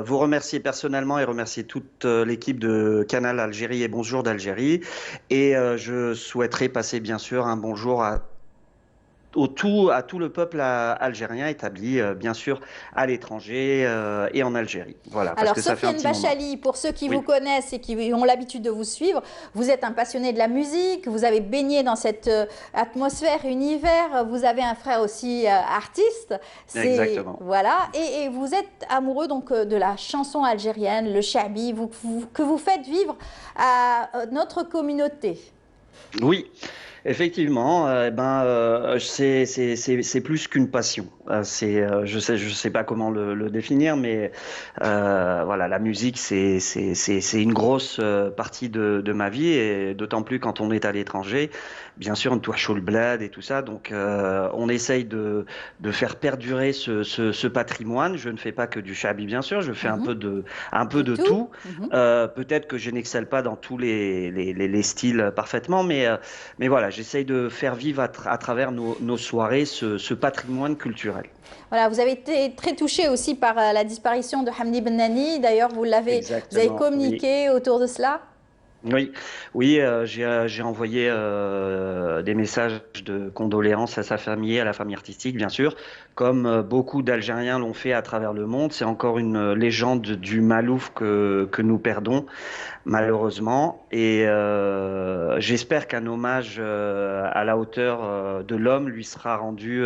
vous remercier personnellement et remercier toute l'équipe de Canal Algérie et Bonjour d'Algérie. Et je souhaiterais passer bien sûr un bonjour à tout le peuple algérien établi, bien sûr, à l'étranger et en Algérie. Voilà. Alors, Sofiane Bachali, pour ceux qui vous connaissent et qui ont l'habitude de vous suivre, vous êtes un passionné de la musique, vous avez baigné dans cette atmosphère, univers, vous avez un frère aussi artiste. Exactement. Voilà, et vous êtes amoureux donc de la chanson algérienne, le chabi, que vous faites vivre à notre communauté. Oui. Effectivement, c'est plus qu'une passion. Je sais pas comment le définir, mais voilà, la musique c'est une grosse partie de ma vie, et d'autant plus quand on est à l'étranger. Bien sûr, on touche le bled et tout ça, donc on essaye de faire perdurer ce patrimoine. Je ne fais pas que du chabi, bien sûr, je fais un peu de tout. Peut-être que je n'excelle pas dans tous les styles parfaitement, mais voilà. j'essaye de faire vivre à travers nos soirées ce patrimoine culturel. Voilà, vous avez été très touché aussi par la disparition de Hamdi Bennani. D'ailleurs, vous avez communiqué autour de cela. Oui, j'ai envoyé des messages de condoléances à sa famille, à la famille artistique, bien sûr, comme beaucoup d'Algériens l'ont fait à travers le monde. C'est encore une légende du Malouf que nous perdons, malheureusement. Et j'espère qu'un hommage à la hauteur de l'homme lui sera rendu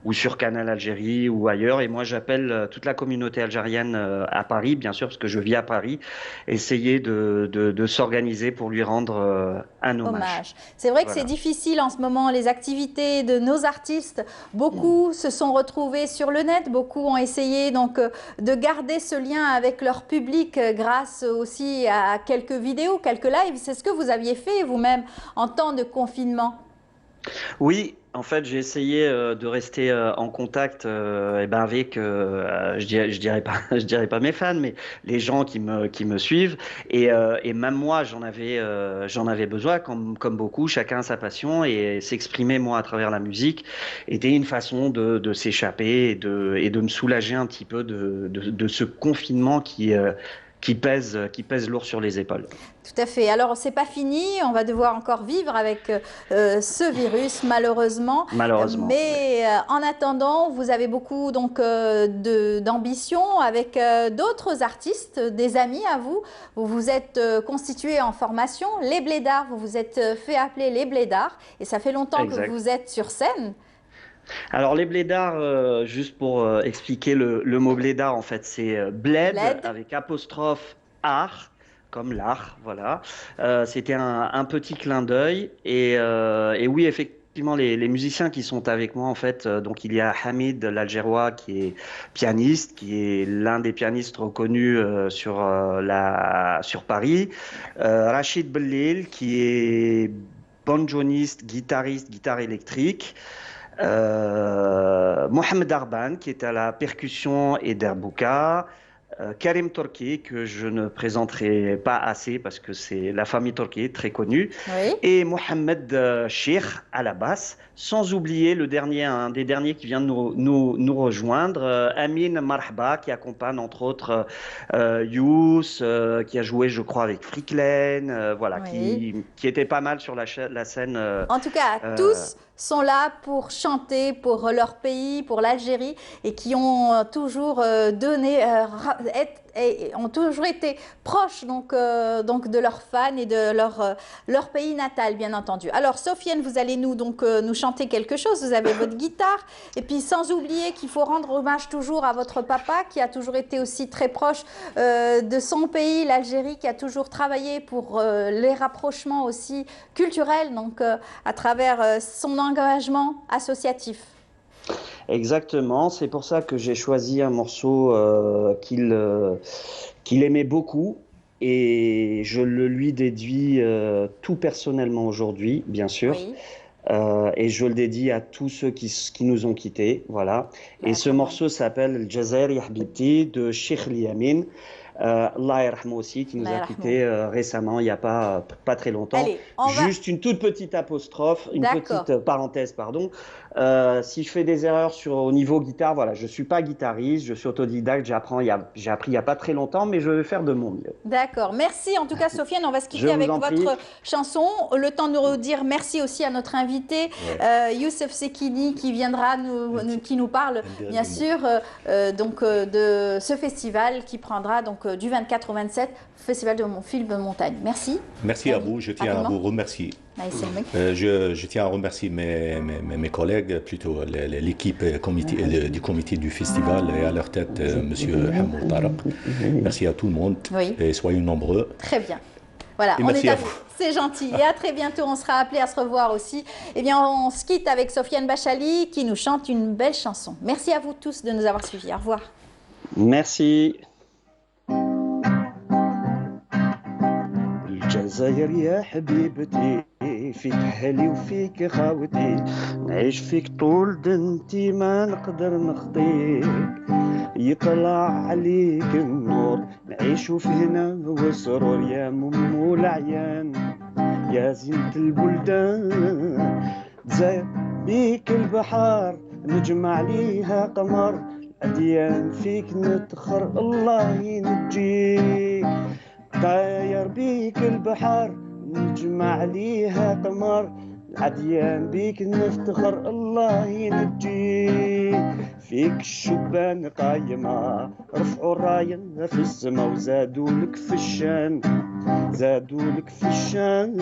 ou sur Canal Algérie ou ailleurs. Et moi, j'appelle toute la communauté algérienne à Paris, bien sûr, parce que je vis à Paris, essayer de s'organiser pour lui rendre un hommage. C'est vrai que c'est difficile en ce moment, les activités de nos artistes. Beaucoup se sont retrouvés sur le net, beaucoup ont essayé donc de garder ce lien avec leur public grâce aussi à quelques vidéos, quelques lives. C'est ce que vous aviez fait vous-même en temps de confinement. Oui, en fait, j'ai essayé de rester en contact avec, je dirais pas mes fans, mais les gens qui me suivent. Et même moi, j'en avais besoin, comme beaucoup. Chacun a sa passion et s'exprimer moi à travers la musique était une façon de s'échapper et de me soulager un petit peu de ce confinement qui pèse lourd sur les épaules. Tout à fait. Alors, c'est pas fini. On va devoir encore vivre avec ce virus, malheureusement. Mais en attendant, vous avez beaucoup donc d'ambition avec d'autres artistes, des amis à vous. Vous vous êtes constitué en formation. Les Blédards, vous vous êtes fait appeler les Blédards. Et ça fait longtemps que vous êtes sur scène. Alors les blédards, juste pour expliquer le mot blédard, en fait c'est bled avec apostrophe art, comme l'art, voilà. C'était un petit clin d'œil et oui, effectivement les musiciens qui sont avec moi en fait, donc il y a Hamid l'Algérois qui est pianiste, qui est l'un des pianistes reconnus sur Paris, Rachid Bellil qui est banjoniste, guitariste, guitare électrique. Mohamed Arban qui est à la percussion et derbouka, Karim Torki que je ne présenterai pas assez parce que c'est la famille Torki très connue, et Mohamed Cheikh à la basse, sans oublier un des derniers qui vient de nous rejoindre, Amin Marhaba qui accompagne entre autres Yous, qui a joué je crois avec Friklen, voilà, qui était pas mal sur la scène. En tout cas, tous sont là pour chanter pour leur pays, pour l'Algérie, et qui ont toujours ont toujours été proches donc de leurs fans et de leur pays natal, bien entendu. Alors Sofiane, vous allez nous chanter quelque chose. Vous avez votre guitare, et puis sans oublier qu'il faut rendre hommage toujours à votre papa qui a toujours été aussi très proche de son pays, l'Algérie, qui a toujours travaillé pour les rapprochements aussi culturels, donc à travers son engagement associatif. Exactement, c'est pour ça que j'ai choisi un morceau qu'il aimait beaucoup et je le lui dédie tout personnellement aujourd'hui, bien sûr. Et je le dédie à tous ceux qui nous ont quittés, voilà. Et ce morceau s'appelle « Jazair Ya Habibti » de Cheikh Liamin. Allah yarhamou aussi, qui nous a quittés récemment, il n'y a pas très longtemps. Allez, juste une toute petite apostrophe, une petite parenthèse, pardon. Si je fais des erreurs au niveau guitare, voilà, je ne suis pas guitariste, je suis autodidacte, j'ai appris il n'y a pas très longtemps, mais je vais faire de mon mieux. D'accord, merci en tout cas Sofiane, on va se quitter avec votre chanson. Le temps de nous dire merci aussi à notre invité, Youssef Sekini, qui viendra qui nous parle bien sûr de ce festival qui prendra donc du 24 au 27, Festival de film de montagne. Merci. Merci à vous, je tiens à vous remercier. Je tiens à remercier mes collègues, plutôt l'équipe du comité du festival et à leur tête M. Hamoud Taraq. Merci à tout le monde et soyez nombreux. Très bien. Voilà, et merci à vous. C'est gentil. Et à très bientôt, on sera appelé à se revoir aussi. Eh bien, on se quitte avec Sofiane Bachali qui nous chante une belle chanson. Merci à vous tous de nous avoir suivis. Au revoir. Merci. الجزائر يا حبيبتي فيك حالي وفيك خاوتي نعيش فيك طول دنتي ما نقدر نخطيك يطلع عليك النور نعيشو في هنا وسرور يا مو العيان يا زينة البلدان زاير بيك البحار نجمع ليها قمر الأديان فيك نتخر الله ينجيك طاير بيك البحار نجمع ليها قمر الأديان بيك نفتخر الله ينجيك فيك الشبان قايمة رفعوا الراية في السما وزادوا لك في الشان زادوا لك في الشان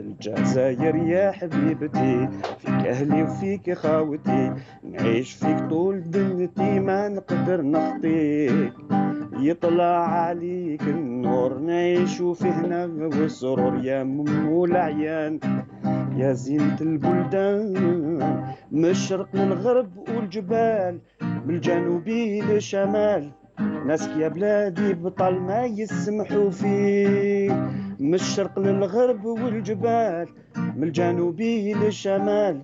الجزائر يا حبيبتي فيك أهلي وفيك خاوتي نعيش فيك طول دنيتي ما نقدر نخطيك يطلع عليك النور نعيشو في هنا والسرور يا مم العيان يا زينة البلدان من الشرق للغرب والجبال من الجنوبي للشمال ناسك يا بلادي بطل ما يسمحوا فيه من الشرق للغرب والجبال من الجنوبي للشمال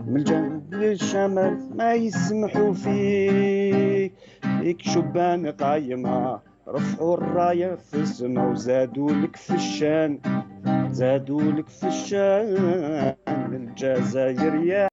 من الجنوب للشمال ما يسمحوا فيه فيك شبان قايمة رفعوا الراية في السما وزادوا لك في الشان زادوا لك في الشان الجزائر يا